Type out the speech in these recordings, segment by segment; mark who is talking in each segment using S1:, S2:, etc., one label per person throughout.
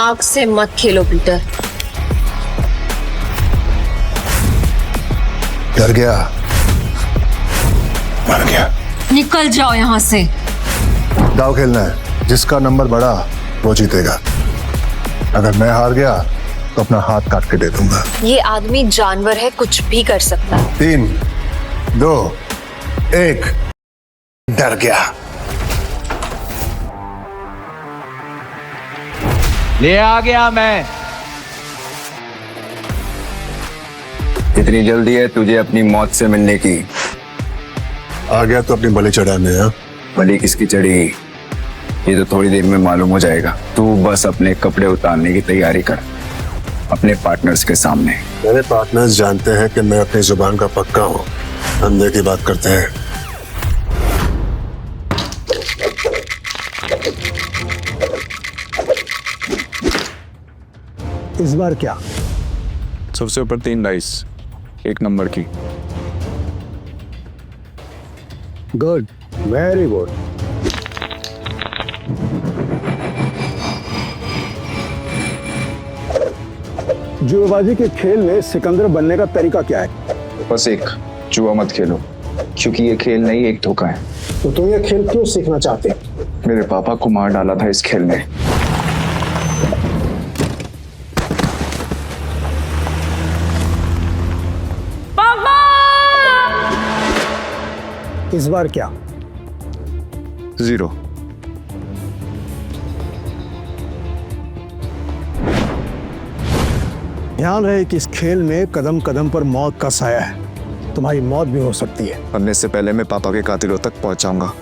S1: दिमाग से मत खेलो पीटर।
S2: डर गया, मर गया।
S1: निकल जाओ यहाँ से।
S2: दाव खेलना है, जिसका नंबर बढ़ा वो जीतेगा। अगर मैं हार गया तो अपना हाथ काट के दे दूंगा।
S1: ये आदमी जानवर है, कुछ भी कर सकता है।
S2: 3, 2, 1, डर गया।
S3: ले आ गया मैं।
S4: इतनी जल्दी है तुझे अपनी मौत से मिलने की?
S2: आ गया तो अपनी बलि चढ़ाने। हाँ,
S4: बलि किसकी चढ़ी ये तो थोड़ी देर में मालूम हो जाएगा। तू बस अपने कपड़े उतारने की तैयारी कर अपने पार्टनर्स के सामने।
S2: मेरे पार्टनर्स जानते हैं कि मैं अपनी जुबान का पक्का हूँ। अंधे की बात करते हैं।
S5: इस बार क्या?
S3: सबसे ऊपर 3 डाइस, 1 नंबर की।
S5: Good, very good. जुएबाजी के खेल में सिकंदर बनने का तरीका क्या है?
S4: बस एक जुआ मत खेलो, क्योंकि ये खेल नहीं एक धोखा है।
S5: तो तुम ये खेल क्यों सीखना चाहते हो?
S4: मेरे पापा को मार डाला था इस खेल में।
S5: इस बार क्या?
S3: 0।
S5: ध्यान रहे कि इस खेल में कदम कदम पर मौत का साया है। तुम्हारी मौत भी हो सकती है।
S3: मरने से पहले मैं पापा के कातिलों तक पहुंच जाऊंगा,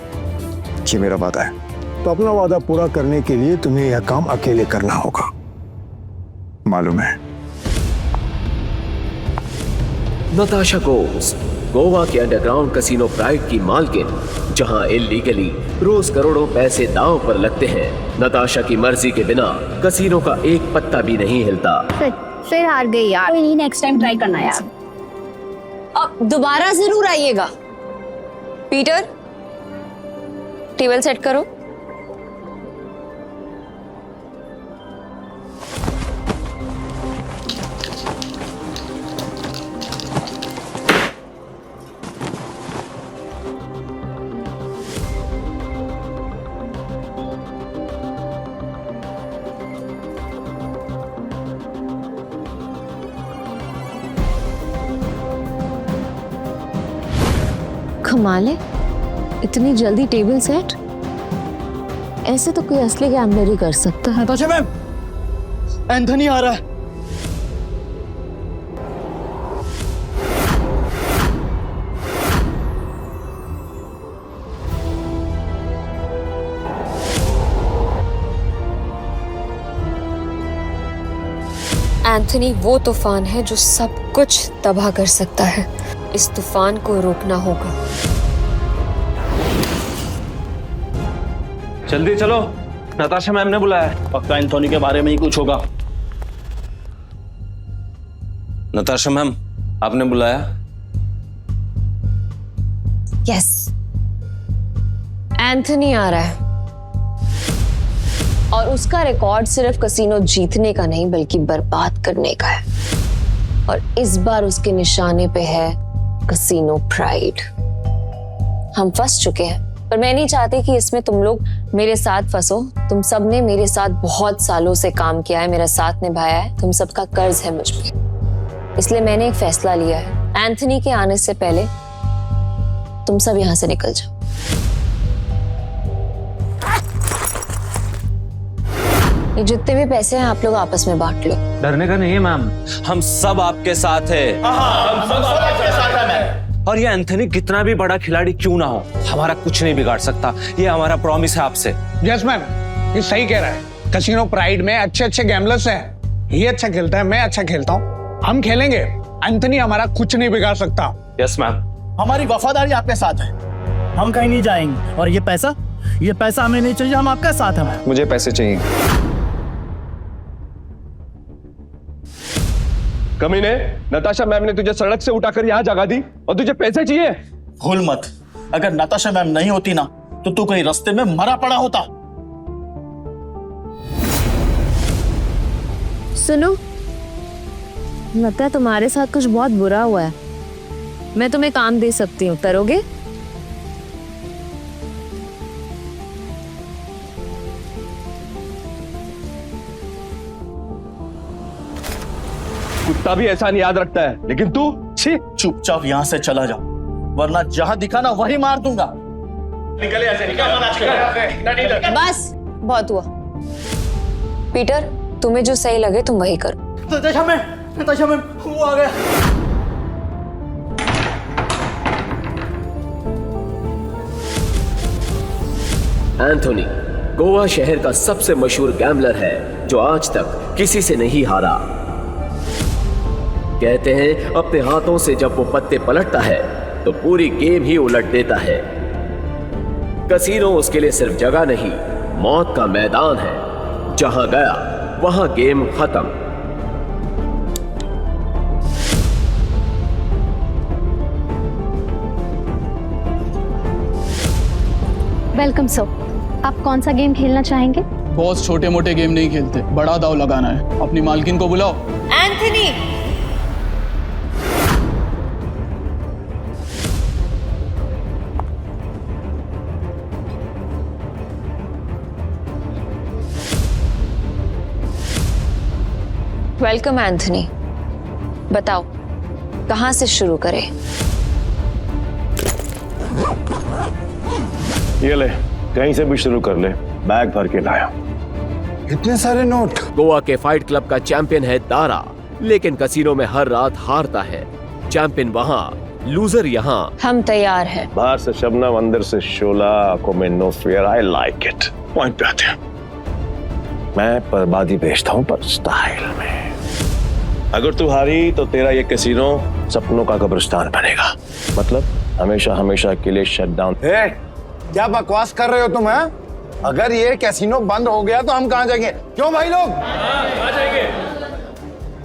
S3: ये मेरा वादा है।
S5: तो अपना वादा पूरा करने के लिए तुम्हें यह काम अकेले करना होगा।
S3: मालूम है।
S6: नताशा गोव्स, गोवा के अंडरग्राउंड कसिनो प्राइड की मालकिन, जहां इल्लीगली रोज करोड़ों पैसे दांव पर लगते हैं। नताशा की मर्जी के बिना कसिनो का एक पत्ता भी नहीं हिलता।
S7: फिर हार गई यार। कोई नहीं, नेक्स्ट टाइम ट्राई करना यार।
S1: अब दोबारा जरूर आइएगा। पीटर, टेबल सेट करो। कमाल है, इतनी जल्दी टेबल सेट। ऐसे तो कोई असली गैम्बलर ही कर सकता है।
S8: नताशा मैम, एंथनी आ रहा है।
S1: एंथनी वो तूफान है जो सब कुछ तबाह कर सकता है। इस तूफान को रोकना होगा।
S8: जल्दी चलो, नताशा मैम ने बुलाया है। पक्का एंथोनी के बारे में ही कुछ होगा। नताशा मैम, आपने बुलाया?
S1: यस, एंथनी आ रहा है और उसका रिकॉर्ड सिर्फ कसिनो जीतने का नहीं बल्कि बर्बाद करने का है। और इस बार उसके निशाने पे है कसिनो प्राइड। हम फंस चुके हैं, पर मैं नहीं चाहती कि इसमें तुम लोग मेरे साथ फंसो। तुम सब ने मेरे साथ बहुत सालों से काम किया है, मेरा साथ निभाया है। तुम सबका कर्ज है मुझ पे। इसलिए मैंने एक फैसला लिया है, एंथनी के आने से पहले तुम सब यहां से निकल जाओ। ये जितने भी पैसे हैं आप लोग आपस में बांट लो।
S8: डरने का नहीं है मैम, हम सब आपके साथ हैं। हम सब आपके साथ हैं मैम। और ये एंथनी कितना भी बड़ा खिलाड़ी क्यों ना हो, हमारा कुछ नहीं बिगाड़ सकता। ये हमारा प्रॉमिस है आपसे।
S9: यस मैम, ये सही कह रहा है। कसिनो प्राइड में अच्छे अच्छे गैम्बलर्स हैं। ये अच्छा खेलता है, मैं अच्छा खेलता हूँ। हम खेलेंगे, एंथनी हमारा कुछ नहीं बिगाड़ सकता।
S8: Yes ma'am.
S10: हमारी वफादारी आपके साथ है, हम कहीं नहीं जाएंगे। और ये पैसा हमें नहीं चाहिए, हम आपके साथ हैं।
S4: मुझे पैसे चाहिए।
S11: कमीने, नताशा मैम ने तुझे सड़क से उठाकर यहाँ जगा दी और तुझे पैसे चाहिए?
S10: भूल मत, अगर नताशा मैम नहीं होती ना तो तू कहीं रास्ते में मरा पड़ा होता।
S1: सुनो, लगता है तुम्हारे साथ कुछ बहुत बुरा हुआ है। मैं तुम्हें काम दे सकती हूँ, करोगे?
S11: कुत्ता भी एहसान याद रखता है, लेकिन तू छी।
S10: चुपचाप यहाँ से चला जाओ, वरना जहाँ दिखा ना वही मार दूंगा।
S11: निकले ऐसे, निकल।
S1: बस बहुत हुआ। पीटर, तुम्हें जो सही लगे तुम वही करो।
S10: नताशा मैम, वो आ गया।
S6: एंथोनी गोवा शहर का सबसे मशहूर गैम्बलर है जो आज तक किसी से नहीं हारा। कहते हैं अपने हाथों से जब वो पत्ते पलटता है तो पूरी गेम ही उलट देता है। कसीनो उसके लिए सिर्फ जगह नहीं, मौत का मैदान है। जहां गया वहां गेम खत्म।
S7: वेलकम सर, आप कौन सा गेम खेलना चाहेंगे?
S10: बॉस छोटे मोटे गेम नहीं खेलते, बड़ा दाव लगाना है। अपनी मालकिन को बुलाओ।
S1: Anthony, welcome Anthony. बताओ कहां से शुरू करें?
S11: ये ले, कहीं से भी शुरू कर ले, बैग भर के लाया।
S2: इतने सारे नोट।
S6: गोवा के फाइट क्लब का चैंपियन है दारा, लेकिन कसीनो में हर रात हारता है। चैंपियन वहां, लूजर यहाँ।
S1: हम तैयार हैं।
S11: बाहर से शबनम, अंदर से शोला, आंखों में no fear. I like it. Point पे आते हैं। मैं बर्बादी बेचता हूँ पर स्टाइल में। अगर तू हारी तो तेरा ये कैसीनो सपनों का कब्रिस्तान बनेगा। मतलब हमेशा हमेशा के लिए शट डाउन।
S2: क्या बकवास कर रहे हो तुम? हैं? अगर ये कैसीनो बंद हो गया तो हम कहाँ जाएंगे? क्यों भाई लोग?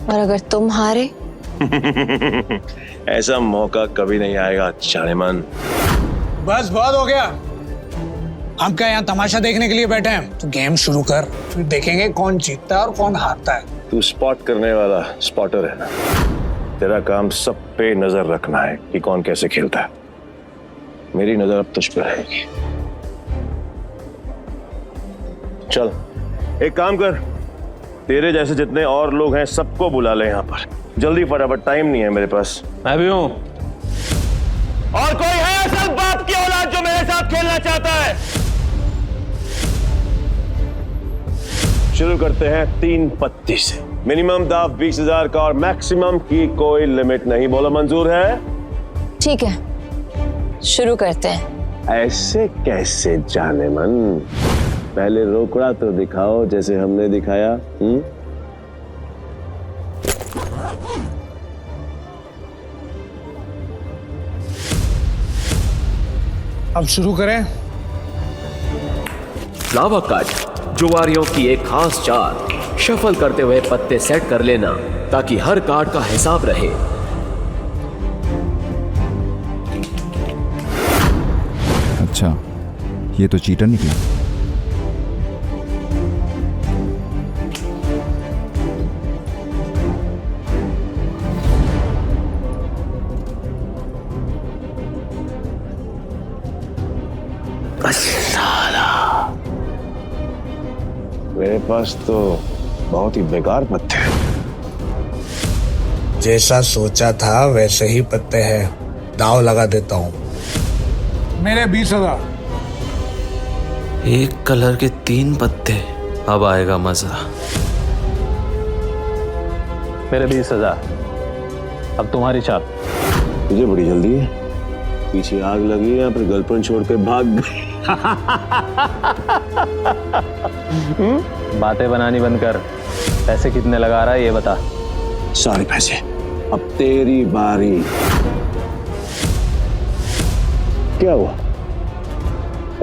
S1: और अगर तुम हारे?
S11: ऐसा मौका कभी नहीं आएगा जानेमन।
S9: बस बहुत हो गया। हम क्या यहाँ तमाशा देखने के लिए बैठे हैं? तो गेम शुरू कर, फिर देखेंगे कौन जीतता है और कौन हारता है।
S11: तू स्पॉट करने वाला स्पॉटर है ना? तेरा काम सब पे नजर रखना है कि कौन कैसे खेलता है। मेरी नजर अब तुझ पे रहेगी। चल एक काम कर, तेरे जैसे जितने और लोग हैं सबको बुला ले यहाँ पर जल्दी, फटाफट, टाइम नहीं है मेरे पास।
S8: मैं भी हूं।
S11: और कोई है असल बाप की औलाद जो मेरे साथ खेलना चाहता है? शुरू करते हैं 3 पत्ती से। मिनिमम दाव 20,000 का और मैक्सिमम की कोई लिमिट नहीं। बोलो मंजूर है?
S1: ठीक है, शुरू करते हैं।
S11: ऐसे कैसे जानेमन? पहले रोकड़ा तो दिखाओ जैसे हमने दिखाया।
S9: अब शुरू करें।
S6: लावा कट जुआरियों की एक खास चाल, शफल करते हुए पत्ते सेट कर लेना ताकि हर कार्ड का हिसाब रहे।
S4: अच्छा, ये तो चीटर निकला।
S11: मेरे पास तो बहुत ही बेकार पत्ते हैं।
S9: जैसा सोचा था वैसे ही पत्ते हैं। दाव लगा देता हूँ। मेरे 20,000।
S8: एक कलर के 3 पत्ते, अब आएगा मजा।
S10: मेरे 20,000। अब तुम्हारी चाल।
S11: तुझे बड़ी जल्दी है, पीछे आग लगी या फिर गर्लफ्रेंड छोड़ के भाग गई?
S10: बातें बनानी बंद कर। पैसे कितने लगा रहा है ये बता।
S11: सारे पैसे। अब तेरी बारी। क्या हुआ?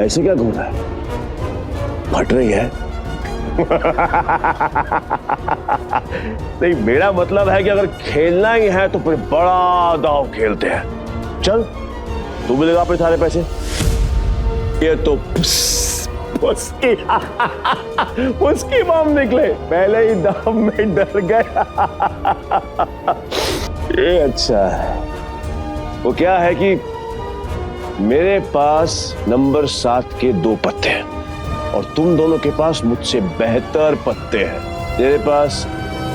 S11: ऐसे क्या घूम रहा है? फट रही है? नहीं, मेरा मतलब है कि अगर खेलना ही है तो फिर बड़ा दांव खेलते हैं। चल, तू भी लगा अपने सारे पैसे। ये तो उसकी उसकी बम निकले, पहले ही दम में डर गया। ये अच्छा है। वो क्या है कि मेरे पास नंबर 7 के 2 पत्ते हैं और तुम दोनों के पास मुझसे बेहतर पत्ते हैं। तेरे पास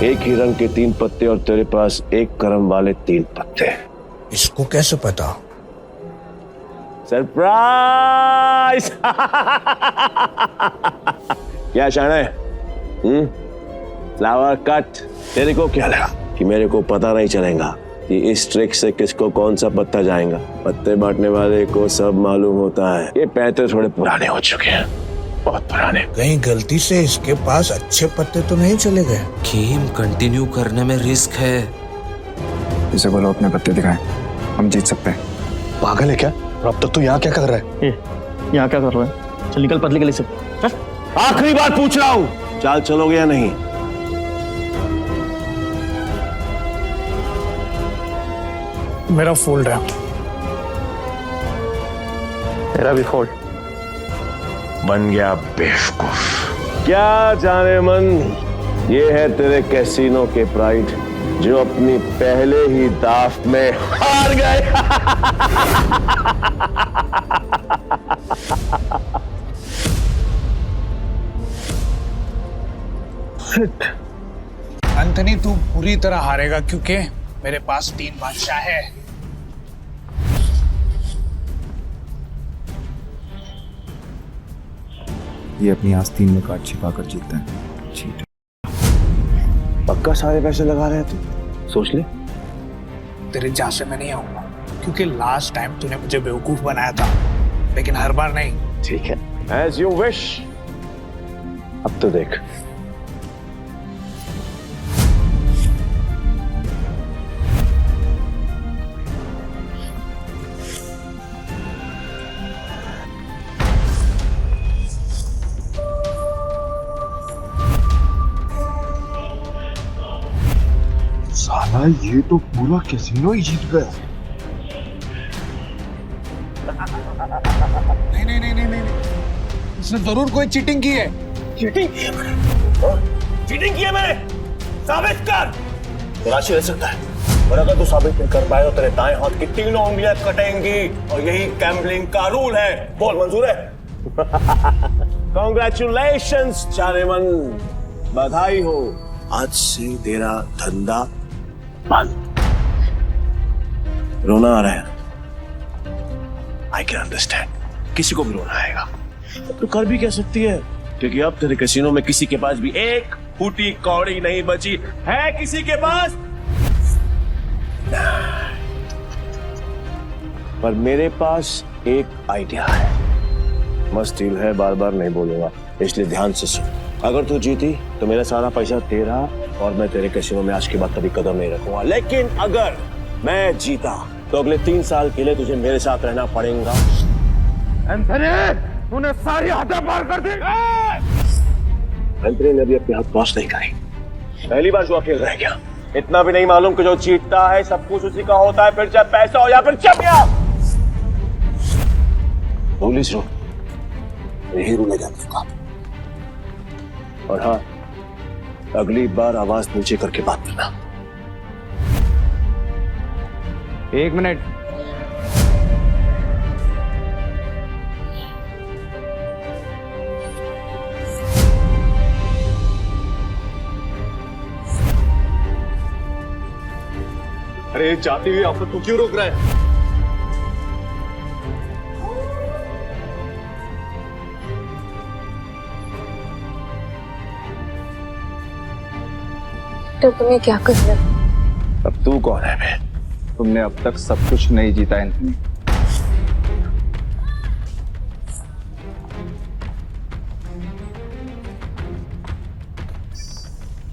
S11: एक ही रंग के 3 पत्ते और तेरे पास एक क्रम वाले 3 पत्ते।
S5: इसको कैसे पता?
S11: सरप्राइज! क्या चाहना है? Flower cut. तेरे को क्या लगा कि मेरे को पता नहीं चलेगा कि इस ट्रिक से किसको कौन सा पत्ता जाएगा? पत्ते बांटने वाले को सब मालूम होता है। ये पैसे थोड़े पुराने हो चुके हैं, बहुत पुराने।
S5: कहीं गलती से इसके पास अच्छे पत्ते तो नहीं चले गए?
S8: गेम कंटिन्यू करने में रिस्क है।
S4: इसे बोलो अपने पत्ते दिखाएं, हम जीत सकते हैं।
S2: पागल है क्या? और अब तक तू यहाँ क्या कर रहा है?
S10: यहाँ क्या कर रहा है? चल निकल पतली गली से।
S11: आखिरी बार पूछ रहा हूँ, चाल चलोगे या नहीं?
S5: मेरा फोल्ड है।
S10: तेरा भी फोल्ड।
S11: बन गया बेवकूफ। क्या जाने मन, ये है तेरे कैसीनो के प्राइड जो अपनी पहले ही दाव में हार गए।
S9: एंथनी तू पूरी तरह हारेगा क्योंकि मेरे पास 3 बादशाह है।
S4: ये अपनी आस्तीन में काट छिपा कर जीतता है। चीट।
S11: पक्का सारे पैसे लगा रहे हैं तू? सोच ले।
S9: तेरे जहाँ से मैं नहीं आऊंगा क्योंकि लास्ट टाइम तूने मुझे बेवकूफ बनाया था, लेकिन हर बार नहीं।
S11: ठीक है, एज यू विश। अब तो देख।
S2: साला ये तो पूरा कैसीनो ही जीत गया।
S9: नहीं नहीं नहीं नहीं नहीं, इसने जरूर कोई चीटिंग की है।
S11: चीटिंग की है मैंने? चीटिंग की है मैंने? साबित कर। राशि रह सकता है, और अगर तू साबित नहीं कर पाए तो तेरे दाएं हाथ की 3 उंगलियां कटेंगी, और यही गैम्बलिंग का रूल है। बोल, मंजूर है? कांग्रेचुलेशंस चारेमन, बधाई हो। आज से तेरा धंधा बंद। रोना आ रहा है, आई कैन अंडरस्टैंड। किसी को भी रोना आएगा, तो कर भी कह सकती है, क्योंकि अब तेरे कैसीनो में किसी के पास भी एक फूटी कौड़ी नहीं बची है। किसी के पास? पर मेरे पास एक आइडिया है। मस्त डील है, बार बार नहीं बोलूंगा, इसलिए ध्यान से सुन। अगर तू जीती तो मेरा सारा पैसा तेरा, और मैं तेरे कैसीनो में आज के बाद कभी कदम नहीं रखूंगा। लेकिन अगर मैं जीता तो अगले 3 साल के लिए तुझे मेरे साथ रहना पड़ेगा। एंथनी, तूने सारी हदें पार कर दी। एंथनी ने अभी अपने हाथ वॉश नहीं करी। पहली बार जुआ खेल रहा है क्या? इतना भी नहीं मालूम कि जो जीतता है सब कुछ उसी का होता है, फिर चाहे पैसा हो या फिर चमिया। पुलिस रो, यही रूल है का। और हाँ, अगली बार आवाज नीचे करके बात करना।
S4: 1 मिनट।
S11: अरे जाती हुई आप तू क्यों रोक रहा है?
S1: तो तुम्हें क्या कर रहे हो?
S11: अब तू कौन है बे?
S4: तुमने अब तक सब कुछ नहीं जीता एंथनी।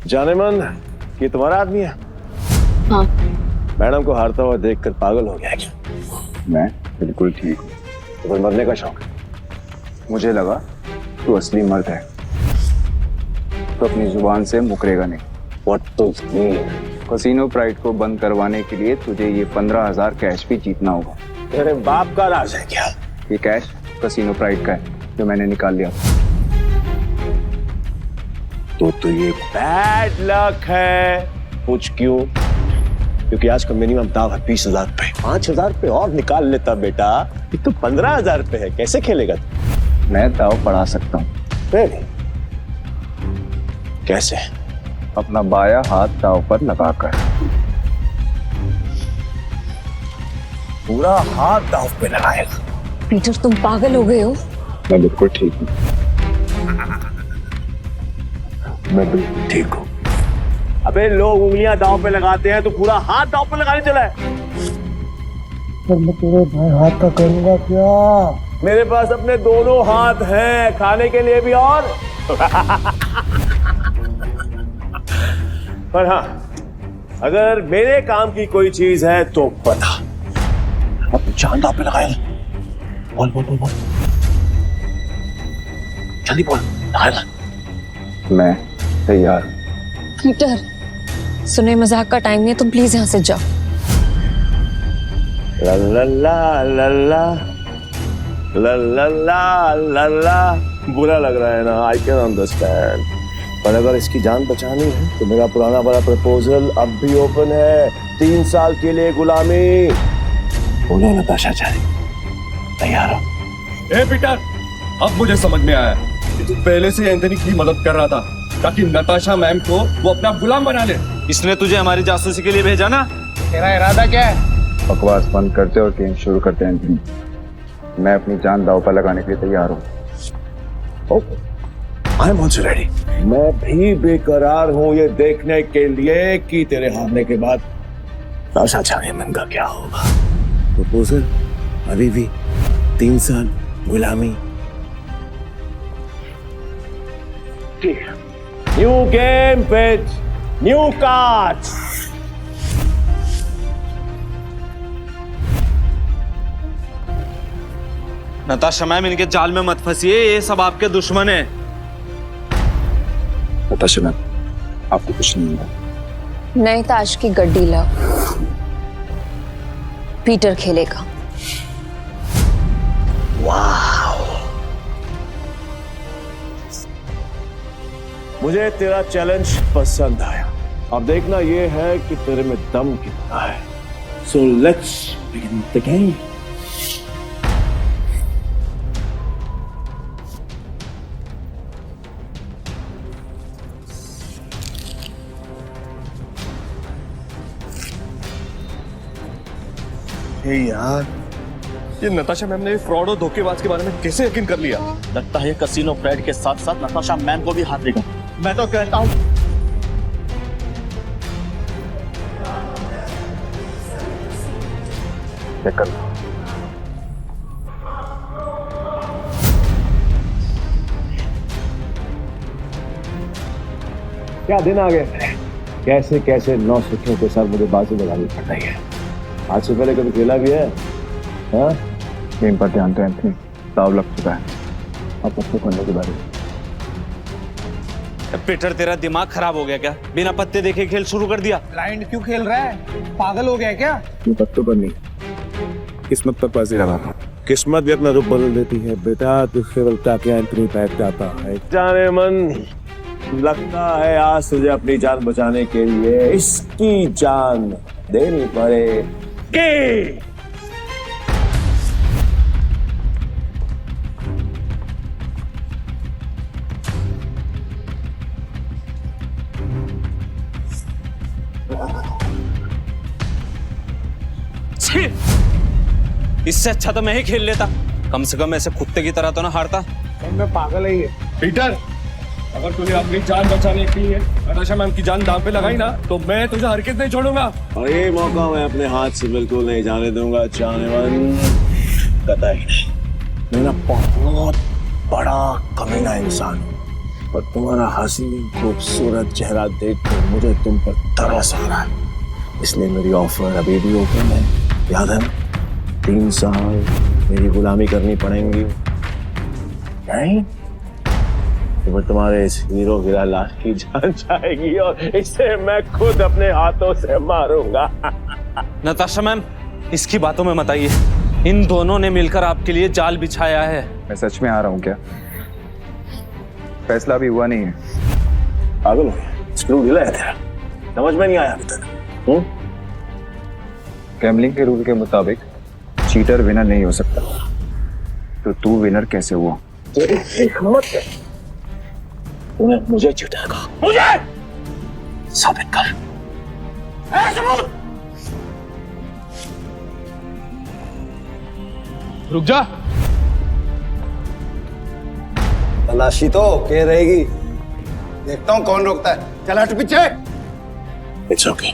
S11: जाने मन, ये तुम्हारा आदमी है?
S1: हाँ।
S11: मैडम को हारता हुआ देखकर पागल हो गया क्या?
S4: मैं बिल्कुल ठीक हूँ।
S11: तो मरने का शौक?
S4: मुझे लगा तू असली मर्द है, तो अपनी जुबान से मुकरेगा नहीं।
S11: What to mean?
S4: Casino pride को बंद करवाने के लिए तुझे ये 15,000 कैश भी जीतना होगा।
S11: तेरे बाप का राज है क्या?
S4: ये कैश कैसीनो प्राइड का है जो मैंने निकाल लिया।
S11: तो ये बैड लक है। पूछ क्यों? क्योंकि आज का मिनिमम दाव है 20,000 पे। 5,000 पे और निकाल लेता बेटा, ये तो 15,000 पे है। कैसे खेलेगा तू?
S4: मैं दाव बढ़ा सकता हूँ।
S11: कैसे?
S4: अपना बाया हाथ दाव पर लगाकर।
S11: पूरा हाथ दाव पे लगाएगा?
S1: पीटर तुम पागल हो गए हो?
S4: मैं बिल्कुल ठीक हूँ।
S11: मैं बिल्कुल ठीक हूँ। अबे लोग उंगलियां दांव पे लगाते हैं, तो पूरा हाथ दांव पे लगाने चला है।
S5: पर मैं तेरे भाई हाथ का करूंगा क्या?
S11: मेरे पास अपने दोनों हाथ हैं, खाने के लिए भी और पर हाँ, अगर मेरे काम की कोई चीज है तो बता। अब जान दांव पे लगाएगा। बोल बोल बोल बोल, जल्दी बोल। लगाएगा?
S4: मैं तैयार हूँ।
S1: पीटर सुने, मजाक का टाइम नहीं है, तुम प्लीज यहाँ से जाओ।
S11: ला ला ला ला ला ला ला ला ला ला। बुरा लग रहा है ना, आई कैन अंडरस्टैंड, पर अगर इसकी जान बचानी है तो मेरा पुराना वाला प्रपोजल अब भी ओपन है। 3 साल के लिए गुलामी। बोलो नताशा चाहे तैयार हो?
S12: ए पीटर, अब मुझे समझ में आया कि तू पहले से एंथनी की मदद कर रहा था ताकि नताशा मैम को वो अपना गुलाम बना ले।
S8: इसने तुझे हमारी जासूसी के लिए भेजा ना?
S9: तेरा इरादा क्या है?
S4: बकवास बंद करते और गेम शुरू करते हैं एंथनी। मैं अपनी जान दाव पर लगाने के लिए तैयार हूँ।
S11: I am also ready. मैं भी बेकरार हूँ ये देखने के लिए कि तेरे हारने के बाद नताशा चाइमन का क्या होगा। प्रपोजल अभी भी 3 साल गुलामी। ठीक है, new game pitch, new cards.
S8: Natasha ma'am, इनके जाल में मत फंसिए, ये सब आपके दुश्मन हैं।
S4: नताशा मैम, आपको कुछ नहीं होगा।
S1: नए ताश की गड्डी लाओ, पीटर खेलेगा।
S11: वाह, मुझे तेरा चैलेंज पसंद आया। अब देखना ये है कि तेरे में दम कितना है। So let's begin the game.
S12: यार, ये नताशा मैम ने फ्रॉड और धोखेबाज के बारे में कैसे यकीन कर लिया?
S10: लगता है कसीनो प्राइड के साथ साथ नताशा मैम को भी हाथ देगा। मैं तो कहता हूँ
S11: क्या दिन आ गए। कैसे कैसे 9 सिक्कों के साथ मुझे बाजी लगानी पड़ रही है। आज से पहले कभी खेला भी है? हाँ,
S4: गेम पर ध्यान दो एंथनी, दाव लग चुका है। अब पत्ते खोलने के बारे में।
S8: पीटर, तेरा दिमाग खराब हो गया क्या? बिना पत्ते देखे खेल शुरू कर दिया।
S9: ब्लाइंड क्यों खेल रहा है? पागल हो गया क्या?
S4: ये पत्तों पर नहीं, किस्मत पर बाजी लगा रहा हूँ।
S11: किस्मत भी अपना रूप बदल देती है बेटा, तुझसे बलता क्या एंथनी बैठ जाता है। जाने मन, लगता है आज तुझे अपनी जान बचाने के लिए इसकी जान देनी पड़ेगी।
S8: इससे अच्छा तो मैं ही खेल लेता, कम से कम ऐसे कुत्ते की तरह तो ना हारता।
S9: मैं पागल ही है।
S12: पीटर, अगर तूने अपनी जान बचाने के लिए नताशा मैम की जान दांव पे लगाई ना, तो मैं तुझे हरकत नहीं छोड़ूंगा।
S11: और ये मौका मैं अपने हाथ से बिल्कुल नहीं जाने दूंगा जानवन, कतई नहीं। मैं ना बहुत बड़ा कमीना इंसान हूँ, पर तुम्हारा हसीन खूबसूरत चेहरा देखकर मुझे तुम पर तरस आ रहा है। इसलिए मेरी ऑफर अभी भी ओपन है, याद है? 3 साल मेरी गुलामी करनी पड़ेंगी। नहीं तो तुम्हारे इस हीरो हीरा लाल की जान जाएगी और इसे मैं खुद अपने हाथों से मारूंगा।
S8: नताशा मैम, इसकी बातों में मत आइए। इन दोनों ने मिलकर आपके लिए जाल बिछाया है।
S4: मैं सच में आ रहा हूँ क्या? फैसला भी हुआ नहीं है।
S11: पागल हो गया, स्क्रू ढीला है तेरा, समझ में नहीं आया अभी तक।
S4: गैम्बलिंग के रूल के मुताबिक चीटर विनर नहीं हो सकता, तो तू विनर कैसे हुआ?
S11: तेरी हिम्मत है, तूने मुझे चीटर कहा, मुझे साबित कर। सबूत।
S9: रुक जा।
S5: तलाशी तो के रहेगी, देखता हूँ कौन रोकता है। चल हट पीछे।
S11: इट्स ओके,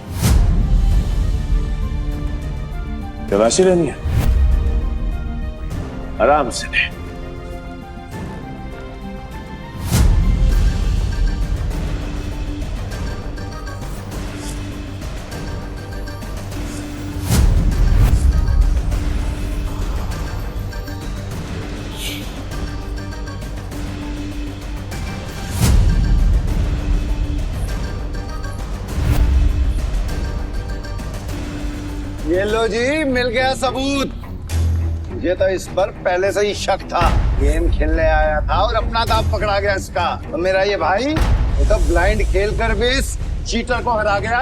S11: तलाशी लेनी है, आराम से ले।
S5: ये लो जी, मिल गया सबूत। मुझे तो इस पर पहले से ही शक था। गेम खेलने आया था और अपना दांव पकड़ा गया इसका। तो मेरा ये भाई वो तो ब्लाइंड खेल कर भी इस चीटर को हरा गया।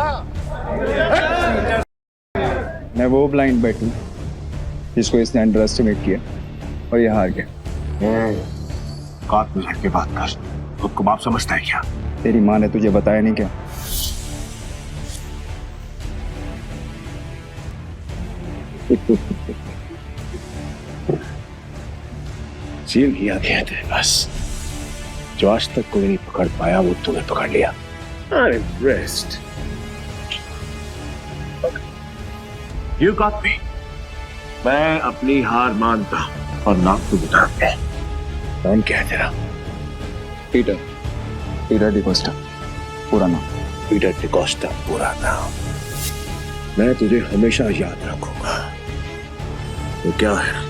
S4: मैं वो ब्लाइंड बैठू जिसको इसने अंडर एस्टिमेट किया और ये हार गया।
S11: कात में के बात कर, खुद को बाप समझता है क्या?
S4: तेरी माँ ने तुझे बताया नहीं क्या?
S11: सील किया गया थे बस, जो आज तक कोई नहीं पकड़ पाया वो तूने पकड़ लिया। I'm impressed. You got me. मैं अपनी हार मानता हूं और नाम तो बताते हैं। नाम क्या है तेरा?
S4: पीटर डिकोस्टा, पूरा नाम।
S11: पीटर डिकोस्टा पूरा नाम। मैं तुझे हमेशा याद रखूंगा। तो क्या है,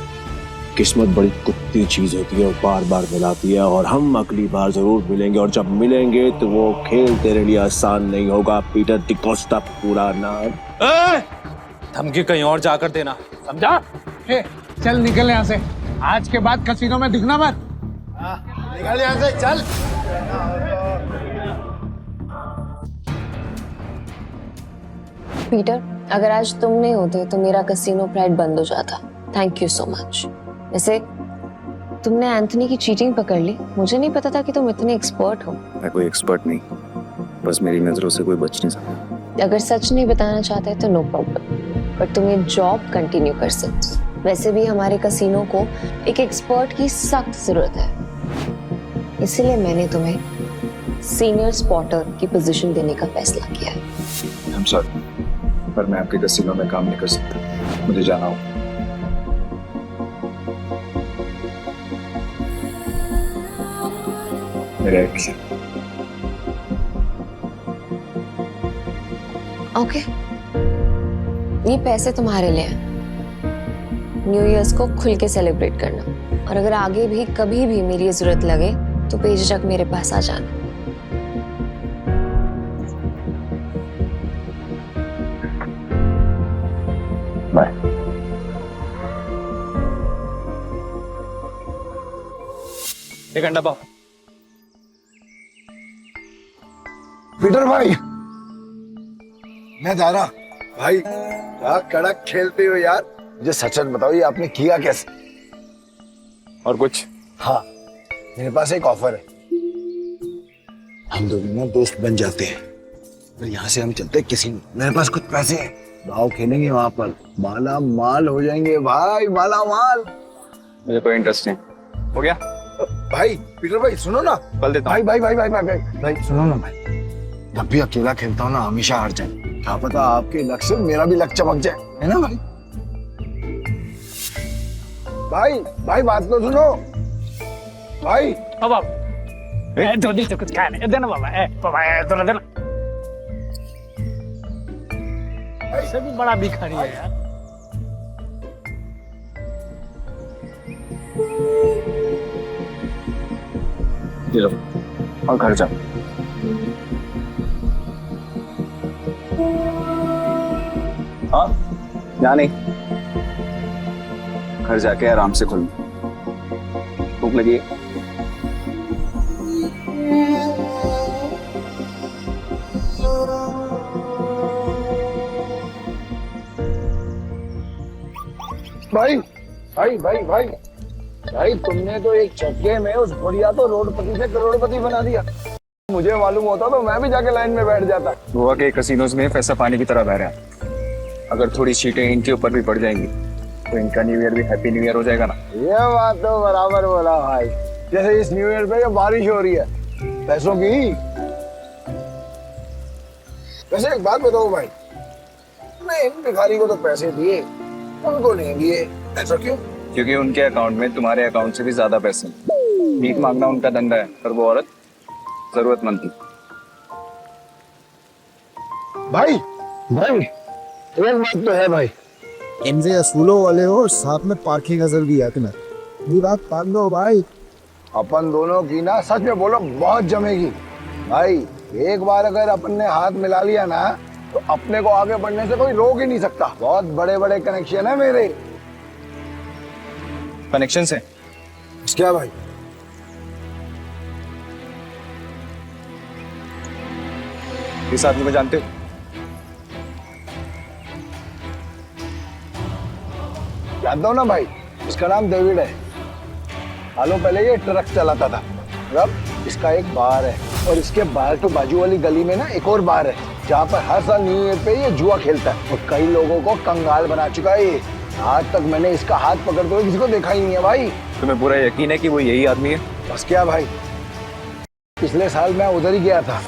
S11: किस्मत बड़ी कुत्ती चीज होती है, वो बार बार मिलाती है, और हम अगली बार जरूर मिलेंगे, और जब मिलेंगे तो वो खेल तेरे लिए आसान नहीं होगा। पीटर डिकोस्टा पूरा नाम।
S8: धमकी कहीं और जाकर देना,
S9: समझा? चल निकल यहाँ से, आज के बाद कसीनो में दिखना मत।
S5: निकल यहाँ से, चल।
S1: पीटर, अगर आज तुम नहीं होते तो मेरा कसीनो प्राइड बंद हो जाता। Thank you so much. वैसे तुमने एंथनी की चीटिंग पकड़ ली, मुझे नहीं पता था कि तुम इतने एक्सपर्ट हो।
S4: मैं कोई एक्सपर्ट नहीं, बस मेरी नजरों से कोई बच नहीं सकता।
S1: अगर सच नहीं बताना चाहते तो नो प्रॉब्लम, पर तुम ये जॉब कंटिन्यू कर सकते। वैसे भी हमारे कसीनो को एक एक्सपर्ट की सख्त जरूरत है, इसलिए मैंने तुम्हें सीनियर स्पॉटर की पोजीशन देने का फैसला किया है।
S4: I'm sorry, पर मैं आपके कसीनो में काम नहीं कर सकता, मुझे जाना होगा।
S1: ओके, ये पैसे तुम्हारे लिए हैं। न्यू ईयर्स को खुल के सेलिब्रेट करना, और अगर आगे भी कभी भी मेरी जरूरत लगे तो बेझिझक मेरे पास आ जाना।
S4: बाय।
S8: एक घंटा पाओ।
S5: पीटर भाई, मैं जा रहा। भाई क्या कड़क खेलते हो यार। मुझे सच सच बताओ, ये आपने किया कैसे?
S4: और कुछ?
S5: हाँ, मेरे पास एक ऑफर है। हम दोनों ना दोस्त बन जाते हैं, फिर यहाँ से हम चलते हैं किसी। मेरे पास कुछ पैसे हैं, दाव खेलेंगे वहां पर, माला माल हो जाएंगे भाई, माला माल।
S4: मुझे कोई इंटरेस्ट नहीं। हो गया?
S5: भाई पीटर भाई सुनो ना।
S4: कल देता
S5: भाई भाई भाई भाई भाई भाई भाई सुनो ना भाई, जब भी अकेला खेलता हूँ ना हमेशा हार जाए। क्या पता आपके लक से मेरा भी लक चमक जाए, है ना भाई? भाई भाई बात तो सुनो भाई।
S9: बाबा धोनी से कुछ खाया नहीं, देना बाबा। बाबा थोड़ा देना। ऐसे भी बड़ा भिखारी है यार।
S4: ये लो, और घर जा। हाँ, यहाँ नहीं, घर जाके आराम से खुल। भूख लगी है?
S5: भाई भाई भाई भाई भाई तुमने तो एक चक्के में उस बुढ़िया तो रोडपति से करोड़पति बना दिया। मुझे मालूम होता तो मैं भी जाके लाइन में बैठ जाता।
S4: गोवा के कसिनोज में पैसा पानी की तरह बह रहा है। अगर थोड़ी सीटें इनके ऊपर भी पड़ जाएंगी तो इनका न्यू ईयर भी हैप्पी न्यू ईयर हो जाएगा ना।
S5: ये बात तो बराबर बोला भाई। जैसे इस न्यू ईयर पे ये बारिश हो रही है पैसों की। वैसे एक बात बताओ भाई, मैं इन भिखारी को तो पैसे दिए, उनको नहीं दिए, ऐसा क्यों?
S4: क्योंकि उनके अकाउंट में तुम्हारे अकाउंट से भी ज्यादा पैसे। भीख मांगना उनका धंधा है, पर वो औरत जरूरतमंद थी।
S5: भाई भाई एक बात तो है भाई,
S2: इनसे असूलों वाले हो और साथ में पार्किंग अजर भी है तुम्हें। ये बात मान लो भाई।
S5: अपन दोनों की ना सच में बोलो बहुत जमेगी भाई। एक बार अगर अपन ने हाथ मिला लिया ना तो अपने को आगे बढ़ने से कोई रोक ही नहीं सकता। बहुत बड़े बड़े कनेक्शन है मेरे।
S4: कनेक्शन से
S5: क्या भाई?
S4: इस आदमी को जानते हो?
S5: जानता हूँ ना भाई, इसका नाम डेविड है। सालों पहले ये ट्रक चलाता था। अब इसका एक बार है और इसके बाहर तो बाजू वाली गली में ना एक और बार है जहाँ पर हर साल न्यू ईयर पे ये जुआ खेलता है और कई लोगों को कंगाल बना चुका है ये। आज तक मैंने इसका हाथ पकड़ते हुए किसी को देखा ही नहीं है भाई।
S4: तुम्हें पूरा यकीन है कि वो यही आदमी है?
S5: बस क्या भाई, पिछले साल मैं उधर ही गया था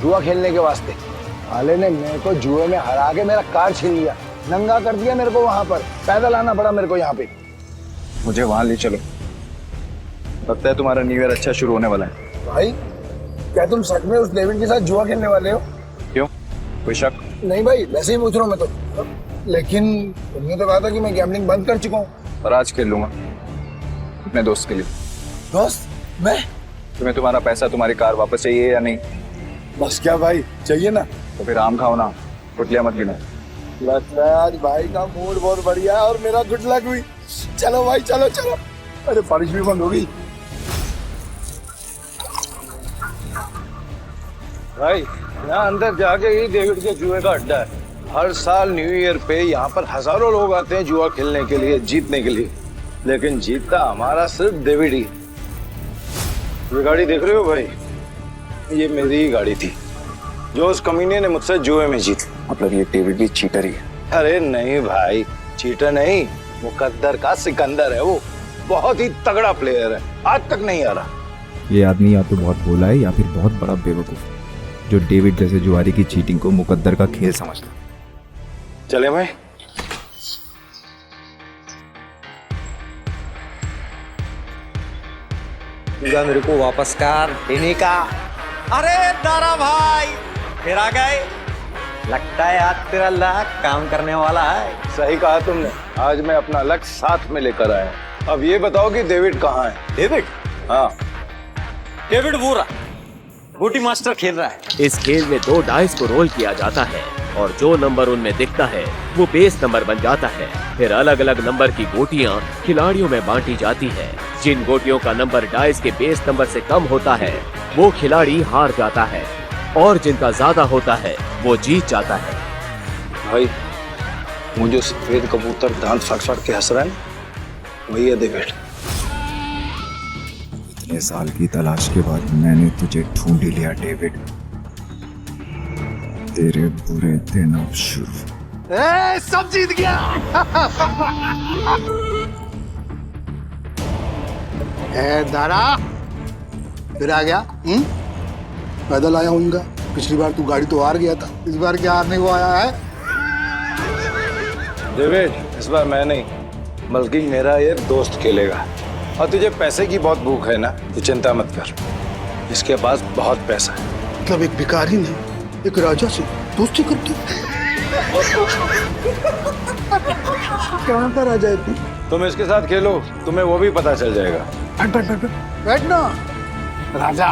S5: जुआ खेलने के वास्ते। साले ने मेरे को जुए में हरा के मेरा कार छीन लिया, नंगा कर दिया मेरे को। वहां पर पैदल आना पड़ा मेरे को यहाँ पे।
S4: मुझे वहां ले चलो, लगता है तुम्हारा न्यू ईयर अच्छा शुरू होने वाला है।
S5: भाई क्या तुम सच में उस डेविड के साथ जुआ खेलने वाले हो?
S4: क्यों, कोई शक?
S5: नहीं भाई, वैसे ही पूछ रहा हूँ मैं तो। लेकिन तुमने तो कहा था कि मैं गैम्बलिंग बंद कर चुका हूँ।
S4: पर आज खेल लूंगा अपने दोस्त के लिए।
S5: दोस्त? मैं?
S4: तुम्हें तुम्हारा पैसा, तुम्हारी कार वापस चाहिए या नहीं?
S5: बस क्या भाई, चाहिए ना।
S4: तो फिर आम खाओ ना, कुटलियां मत गिनो।
S5: लगता है आज भाई का मूड बहुत बढ़िया है और मेरा गुड लक हुई। चलो भाई चलो चलो। अरे बारिश भी बंद हो गई। भाई यहाँ अंदर जाके ही डेविड के जुए का अड्डा है। हर साल न्यू ईयर पे यहाँ पर हजारों लोग आते हैं जुआ खेलने के लिए, जीतने के लिए। लेकिन जीतता हमारा सिर्फ डेविड ही। ये गाड़ी देख रहे हो भाई, ये मेरी ही गाड़ी थी जो उस कमीने ने मुझसे जुए में जीत।
S4: मतलब ये डेविड भी चीटर ही है?
S5: अरे नहीं भाई, चीटर नहीं, मुकद्दर का सिकंदर है वो। बहुत ही तगड़ा प्लेयर है, आज तक नहीं आ रहा।
S4: ये आदमी या तो बहुत भोला है या फिर बहुत बड़ा बेवकूफ जो डेविड जैसे जुआरी की चीटिंग को मुकद्दर का खेल समझता।
S5: चले भाई।
S8: मेरे को वापस कर देने का। अरे दारा भाई फिर आ गए, लगता है आज तेरा लक काम करने वाला है।
S5: सही कहा तुमने, आज मैं अपना लक साथ में लेकर आया। अब ये बताओ कि डेविड कहाँ है?
S8: डेविड?
S5: हाँ,
S8: डेविड वो रहा, बूटी मास्टर खेल रहा है।
S6: इस खेल में 2 डाइस को रोल किया जाता है और जो नंबर उनमें दिखता है वो बेस नंबर बन जाता है। फिर अलग अलग नंबर की गोटियां खिलाड़ियों में बांटी जाती है। जिन गोटियों का नंबर डाइस के बेस नंबर से कम होता है वो खिलाड़ी हार जाता है और जिनका ज्यादा होता है वो जीत जाता है।
S5: भाई मुझे सफेद कबूतर दांत फाड़ फाड़ के हंस रहा है, वही है डेविड।
S4: इतने साल की तलाश के बाद मैंने तुझे ढूंढ लिया डेविड। तेरे बुरे दिन अब शुरू।
S5: सब जीत गया। दारा फिर आ गया। पैदल आया हूँ इनका। पिछली बार तू गाड़ी तो हार गया था, इस बार क्या हारने को आया है? डेविड इस बार मैं नहीं बल्कि मेरा ये दोस्त खेलेगा। और तुझे पैसे की बहुत भूख है ना, तो चिंता मत कर, इसके पास बहुत पैसा है। मतलब एक भिखारी ने एक राजा से दोस्ती करती? कहाँ का राजा है तू? तुम इसके साथ खेलो, तुम्हें वो भी पता चल जाएगा। बैठ ना राजा।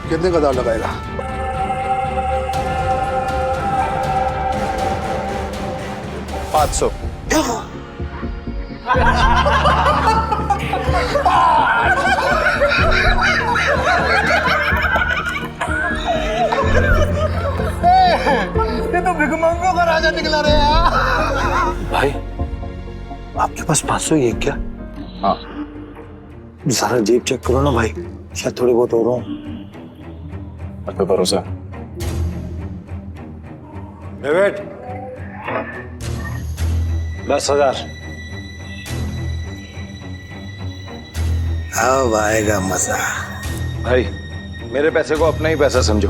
S5: कितने का दाव लगाएगा? 500। ये तो भिखमंगों का राजा निकला रे यार। भाई आपके पास 500 ही है क्या?
S4: हाँ।
S5: जरा जेब चेक करो ना भाई, शायद थोड़े बहुत और हो।
S4: अब तो भरोसा।
S5: डेविड, 10,000। अब आएगा मजा। भाई मेरे पैसे को अपना ही पैसा समझो,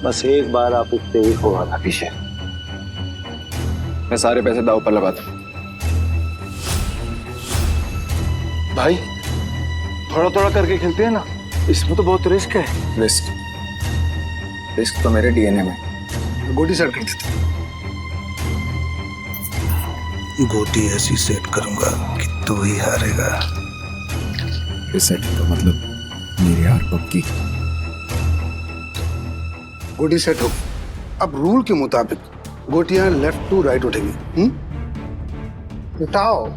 S5: बस एक बार आप उठते ही हो आना पीछे।
S4: मैं सारे पैसे दाव पर लगाता हूँ।
S5: भाई थोड़ा थोड़ा करके खेलते हैं ना, इसमें तो बहुत रिस्क है।
S4: रिस्क तो मेरे डीएनए में।
S5: गोटी सेट कर देते, गोटी ऐसी सेट करूंगा कि तू ही हारेगा।
S4: सेट का मतलब मेरी हार पक्की।
S5: गोटी सेट हो, अब रूल के मुताबिक गोटियां लेफ्ट टू राइट उठेंगी। उठाओ।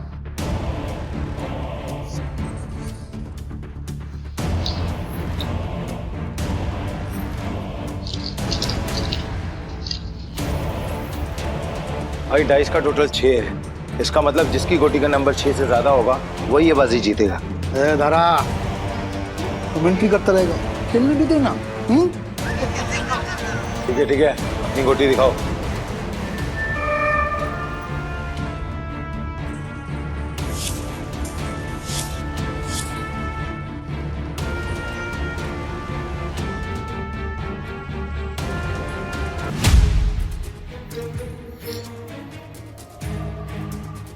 S5: भाई डाइस का टोटल 6 है, इसका मतलब जिसकी गोटी का नंबर 6 से ज्यादा होगा वही ये बाजी जीतेगा। धारा कमेंट्री करता रहेगा, खेलने भी देना। ठीक है, अपनी गोटी दिखाओ।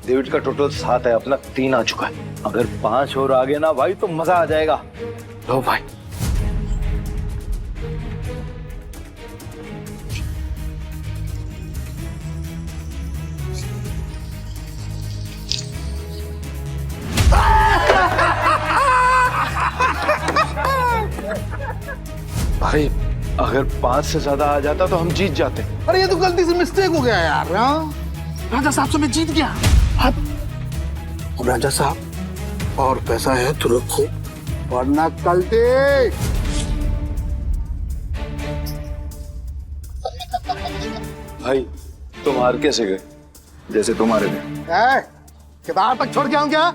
S5: डेविड का टोटल 7 है, अपना 3 आ चुका है। अगर 5 और आ गया ना भाई तो मजा आ जाएगा। लो भाई। भाई अगर 5 से ज्यादा आ जाता तो हम जीत जाते।
S9: अरे ये तो गलती से मिस्टेक हो गया यार। राजा साहब से मैं जीत गया।
S5: अब राजा साहब और पैसा है तो रखो, वरना कल दे। भाई तुम हार कैसे गए?
S4: जैसे तुम्हारे थे।
S5: किताब तक छोड़ के आऊं क्या?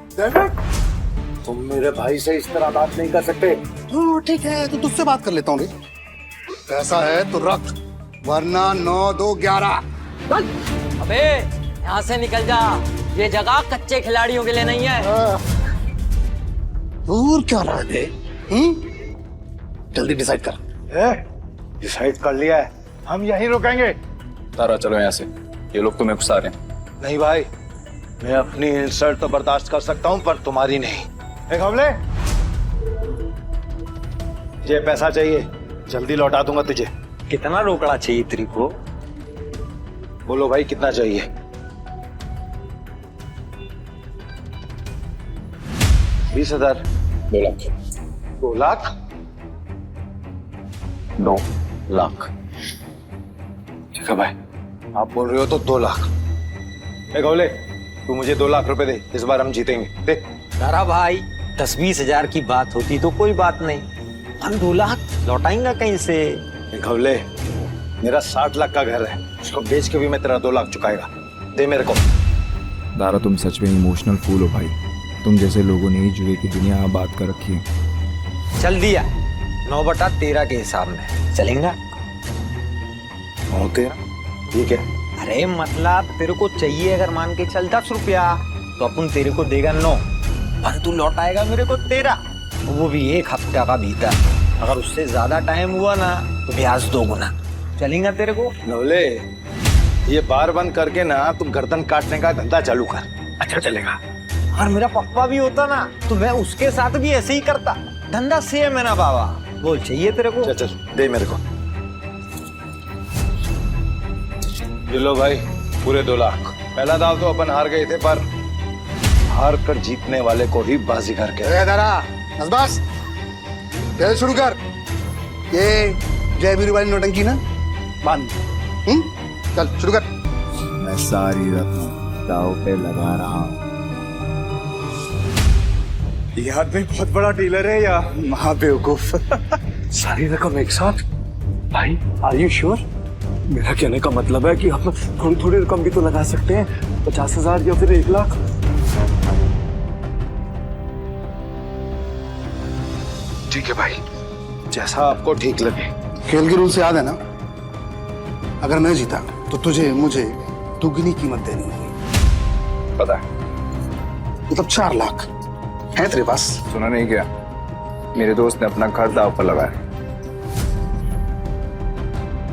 S5: तुम मेरे भाई से इस तरह बात नहीं कर सकते। ठीक है तो तुझसे बात कर लेता हूँ। पैसा है तो रख, वरना 9, 2, 11।
S13: अबे यहाँ से निकल जा, ये जगह कच्चे खिलाड़ियों के लिए नहीं है।
S5: दूर क्या रह गए? जल्दी डिसाइड कर। डिसाइड कर लिया है, हम यहीं रुकेंगे।
S4: तारा चलो यहाँ से, ये लोग तुम्हें गुस्सा रहे हैं।
S5: नहीं भाई, मैं अपनी इंसल्ट तो बर्दाश्त कर सकता हूँ पर तुम्हारी नहीं। घबले, ये पैसा चाहिए, जल्दी लौटा दूंगा तुझे।
S13: कितना रोकड़ा चाहिए तेरे को?
S5: बोलो भाई कितना चाहिए? 20,000।
S4: 2 लाख।
S5: 2 लाख?
S4: 2 लाख।
S5: ठीक है भाई, आप बोल रहे हो तो 2 लाख। घबले, तू मुझे 2 लाख रुपए दे, इस बार हम जीतेंगे। दे।
S13: तारा भाई 10-20 हजार की बात होती तो कोई बात नहीं, हम 2 लाख लौटाएंगा कहीं से?
S5: घबले, मेरा 60 लाख का घर है, उसको बेच के भी मैं तेरा 2 लाख चुकाएगा। दे मेरे को।
S4: दारा तुम सच में इमोशनल फूल हो भाई, तुम जैसे लोगों ने ही जुए की दुनिया बात कर रखी है।
S13: चल दिया, 9/13 के हिसाब में चलेगा।
S5: ठीक है।
S13: अरे मतलब तेरे को चाहिए अगर मान के चल 10 रुपया तो अपन तेरे को देगा 9, पर तू लौटाएगा मेरे को 13, वो भी 1 हफ्ते का भीतर। अगर उससे ज्यादा टाइम हुआ ना तो ब्याज 2 गुना। चलेगा तेरे को?
S5: नवले, ये बार बंद करके ना तुम गर्दन काटने का धंधा चालू कर।
S13: अच्छा चलेगा। और मेरा पप्पा भी होता ना तो मैं उसके साथ भी ऐसे ही करता। धंधा सेम है ना बाबा। बोल चाहिए तेरे को?
S5: चल दे मेरे को। ये लो भाई, पूरे 2 लाख। पहला दाव तो अपन हार गए थे, पर हार कर जीतने वाले को ही बाजीगर कहते। बस खेल शुरू कर। ये जय वीरू वाली नौटंकी ना बंद। चल शुरू कर।
S4: मैं सारी रकम दाव पे लगा रहा हूँ।
S5: ये आदमी बहुत बड़ा डीलर है या महाबेवकूफ? सारी रकम एक साथ? भाई आर यू श्योर? मेरा कहने का मतलब है कि हम थोड़ी थोड़ी रकम भी तो लगा सकते हैं, 50,000 या फिर 1 लाख। ठीक है भाई, जैसा आपको ठीक लगे। खेल के रूल से याद है ना, अगर मैं जीता तो तुझे मुझे दुगनी कीमत देनी होगी।
S4: पता है।
S5: मतलब 4 लाख है तेरे पास?
S4: सुना नहीं क्या? मेरे दोस्त ने अपना घर दांव पर लगाया।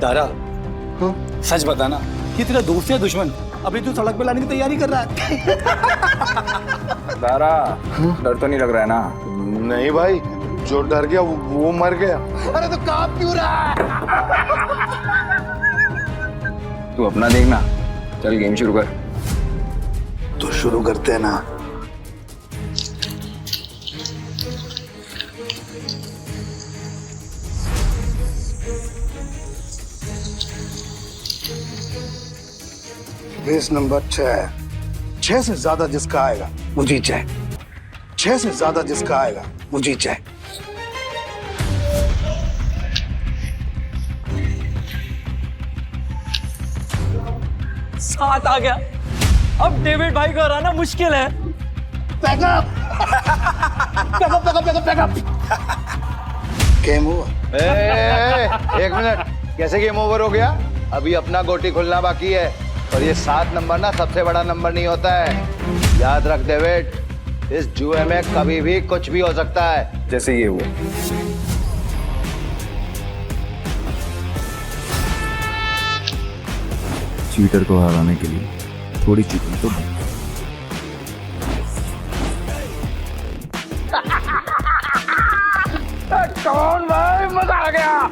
S10: तारा, सच बता ना कि तेरा दोस्त या दुश्मन अभी तू सड़क पे लाने की तैयारी कर रहा है?
S4: दारा, डर तो नहीं लग रहा है ना?
S5: नहीं भाई, जो डर गया वो मर गया। अरे तो काम क्यों रहा है?
S4: तू अपना देखना, चल गेम शुरू कर।
S5: तो शुरू करते हैं ना। बेस नंबर 6 से ज्यादा जिसका आएगा वो जीत जाए। 6 से ज्यादा जिसका आएगा वो जीत जाए।
S10: सात आ गया। अब डेविड भाई को हराना मुश्किल है।
S5: Pack up game over. एक मिनट, कैसे गेम ओवर हो गया? अभी अपना गोटी खुलना बाकी है। और ये 7 नंबर ना सबसे बड़ा नंबर नहीं होता है, याद रख डेविड। इस जुए में कभी भी कुछ भी हो सकता है।
S4: जैसे ये हुआ। चीटर को हराने के लिए थोड़ी चीटिंग तो
S5: कौन भाई, मजा आ गया।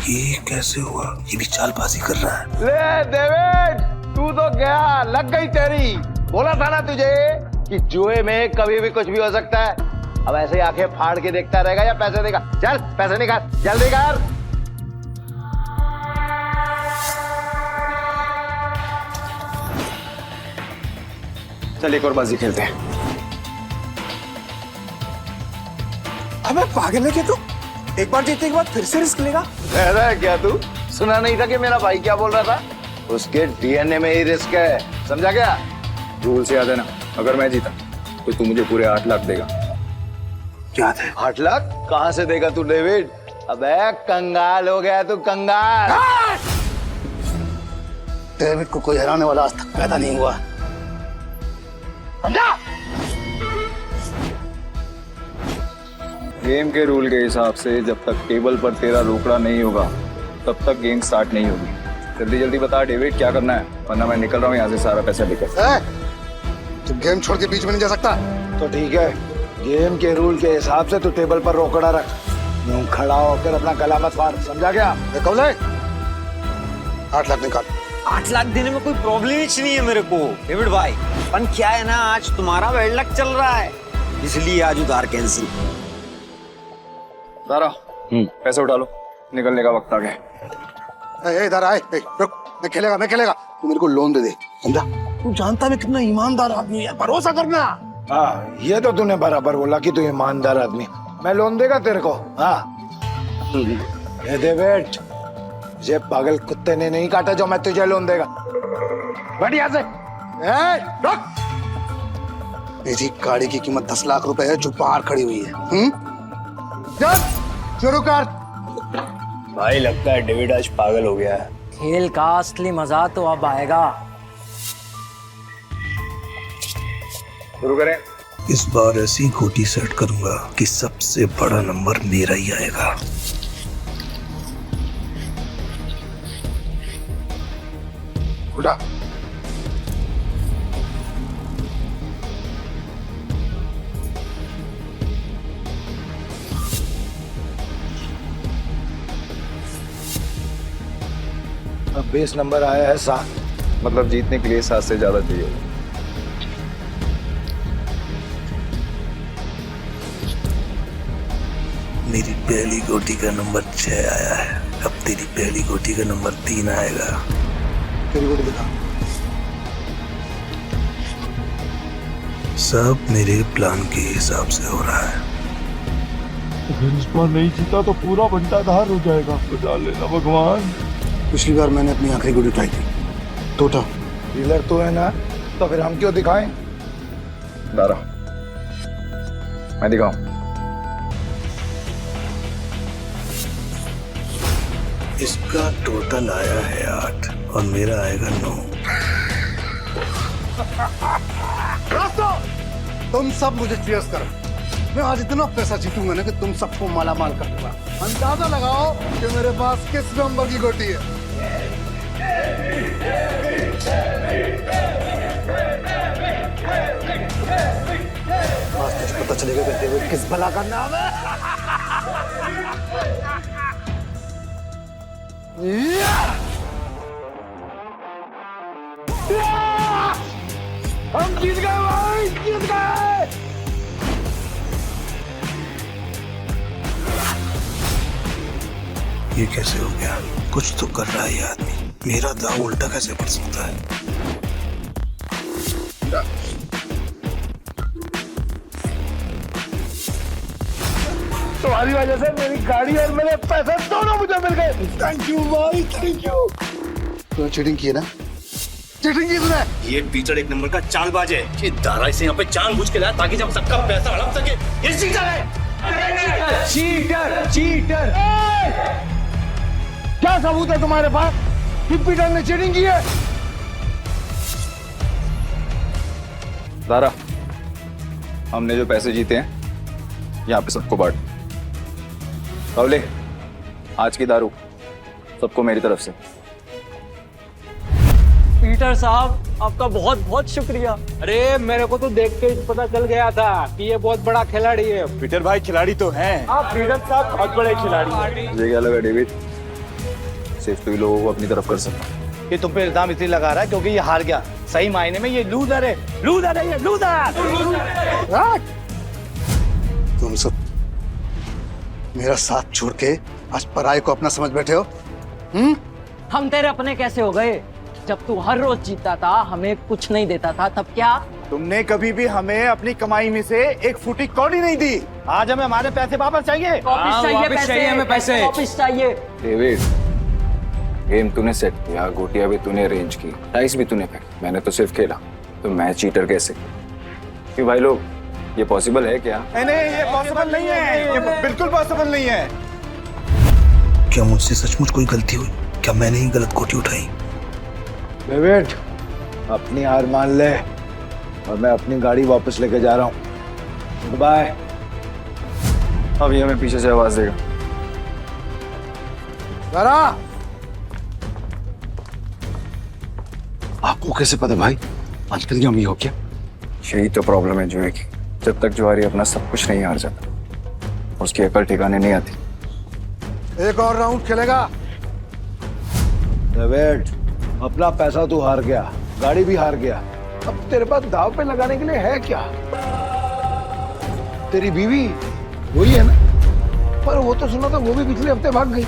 S5: ये कैसे हुआ? ये भी चालबाजी कर रहा है। ले डेविड, तू तो गया, लग गई तेरी। बोला था ना तुझे कि जुए में कभी भी कुछ भी हो सकता है। अब ऐसे ही आंखें फाड़ के देखता रहेगा या पैसे देगा? चल पैसे निकाल, जल्दी कर।
S4: चल एक और बाजी खेलते हैं।
S5: अबे पागल है क्या तू? एक बार जीतने के बाद फिर से रिस्क लेगा? ऐसा है क्या तू? सुना नहीं था कि मेरा भाई क्या बोल रहा था? उसके डीएनए में ही रिस्क है, समझा क्या?
S4: रूल से याद है ना, अगर मैं जीता तो तू मुझे पूरे 8 लाख देगा।
S5: याद है। 8 लाख कहाँ से देगा तू डेविड? अबे कंगाल हो गया तू, कंगाल। डेविड को कोई हराने वाला आज तक पैदा नहीं हुआ।
S4: गेम के रूल के हिसाब से जब तक टेबल पर तेरा रोकड़ा नहीं होगा तब तक गेम स्टार्ट नहीं होगी। जल्दी जल्दी बता डेविड, क्या करना है, वरना मैं निकल रहा हूँ यहाँ से सारा पैसा लेकर।
S5: तू गेम छोड़ के बीच में नहीं जा सकता। तो ठीक है, गेम के रूल के हिसाब से तू टेबल पर रोकड़ा रख। यूं खड़ा होकर अपना गला मत फाड़, समझा क्या? कब ले 8 लाख निकाल।
S13: 8 लाख देने में कोई प्रॉब्लम ही नहीं है मेरे को डेविड भाई। पर क्या है ना, आज तुम्हारा बैड लक चल रहा है, इसलिए आज उधार कैंसिल।
S4: दारा, पैसे उठा लो, निकलने का वक्त आ गया।
S5: इधर आए, रुक, मैं खेलेगा। तू मेरे को लोन दे दे, समझा? तू जानता है मैं कितना ईमानदार आदमी है, भरोसा करना। हाँ, ये तो तूने बराबर बोला कि तू ईमानदार आदमी। मैं लोन देगा तेरे को? हाँ दे बेट। ये पागल कुत्ते ने नहीं काटा जो मैं तुझे लोन देगा। बढ़िया से रुक। मेरी गाड़ी की कीमत 10 लाख रुपए है जो बाहर खड़ी हुई है। चल शुरू कर।
S10: भाई लगता है डेविड आज पागल हो गया है।
S13: खेल का असली मजा तो अब आएगा।
S4: शुरू करें।
S5: इस बार ऐसी गोटी सेट करूंगा कि सबसे बड़ा नंबर मेरा ही आएगा। उठा। अब बेस नंबर आया है 7।
S4: मतलब जीतने के लिए 7 से ज्यादा चाहिए।
S5: मेरी पहली गोटी का नंबर 6 आया है। अब तेरी पहली गोटी का नंबर 3 आएगा। तेरी गोटी दिखा। सब मेरे प्लान के हिसाब से हो रहा है।
S12: अगर इस बार नहीं जीता तो पूरा बंटाधार हो जाएगा। बचा लेना भगवान।
S5: पिछली बार मैंने अपनी आखिरी गोटी उठाई थी। टोटा डीलर तो है ना, तो फिर हम क्यों दिखाएं?
S4: दारा, मैं दिखाऊं?
S10: इसका टोटल आया है 8 और मेरा आएगा 9।
S5: तुम सब मुझे चीयर्स करो। मैं आज इतना पैसा जीतूंगा ना कि तुम सबको मालामाल कर दूंगा। अंदाजा लगाओ कि मेरे पास किस नंबर की गोटी है। आज तुझे पता चलेगा कि डेविड किस भला का नाम है। हम जीत गए भाई, जीत गए।
S10: ये कैसे हो गया? कुछ तो कर रहा है ये आदमी। मेरा दांव उल्टा कैसे पड़ सकता है?
S5: तुम्हारी वजह से मेरी गाड़ी और मेरे पैसे दोनों मुझे मिल गए। थैंक यू भाई, थैंक यू। तूने चीटिंग की है ना? चीटिंग की तूने?
S10: ये पीटर एक नंबर का चालबाज है। ये दारा इसे यहाँ पे जानबूझ के लाया ताकि जब सबका पैसा हड़प सके। ये चीटर है।
S5: Cheater, cheater. क्या सबूत है तुम्हारे पास कि पीटर ने चीटिंग की है?
S4: दारा, हमने जो पैसे जीते हैं यहाँ पे सबको बांट। कवले, आज की दारू सबको मेरी तरफ से।
S13: पीटर साहब, आपका बहुत बहुत शुक्रिया। अरे मेरे को तो देख के पता चल गया था कि ये बहुत बड़ा खिलाड़ी है।
S5: पीटर भाई खिलाड़ी तो हैं। आप पीटर साहब बहुत बड़े खिलाड़ी हैं।
S4: मुझे क्या लगा डेविड, सिर्फ तू ही लोगों को अपनी तरफ कर सकता।
S10: ये तुम पे इल्जाम इसलिए लगा रहा है क्योंकि ये हार गया। सही मायने में ये लूजर है। लूजर है ये, लूजर।
S5: तुम सब मेरा साथ छोड़ के आज पराये को अपना समझ बैठे हो।
S13: हम तेरे अपने कैसे हो गए? जब तू हर रोज जीतता था, हमें कुछ नहीं देता था, तब क्या?
S5: तुमने कभी भी हमें अपनी कमाई में से एक फूटी कौड़ी नहीं दी। आज हमें हमारे पैसे वापस चाहिए।
S13: वापस चाहिए हमें पैसे। वापस चाहिए।
S4: डेविड, गेम तूने सेट किया, गोटियां भी तूने अरेंज की, डाइस भी तूने फेंकी, मैंने तो सिर्फ खेला। तो मैं चीटर कैसे? कि भाई लोग, ये पॉसिबल है क्या?
S5: नहीं, ये पॉसिबल नहीं है। ये बिल्कुल पॉसिबल नहीं है।
S10: क्या मुझसे सचमुच कोई गलती हुई? क्या मैंने ही गलत गोटी उठाई?
S5: डेविड, अपनी हार मान ले और मैं अपनी गाड़ी वापस लेके जा रहा हूँ। बाय।
S4: अब ये हमें पीछे से आवाज देगा।
S5: जरा आपको कैसे पता भाई? आजकल हम ही हो क्या?
S4: यही तो प्रॉब्लम है जुए की। जब तक जुआरी अपना सब कुछ नहीं हार जाता, उसकी अकल ठिकाने नहीं आती।
S5: एक और राउंड खेलेगा। डेविड, अपना पैसा तू हार गया, गाड़ी भी हार गया। अब तेरे पास दाव पे लगाने के लिए है क्या? तेरी बीवी वही है ना? पर वो तो सुना था वो भी पिछले हफ्ते भाग गई।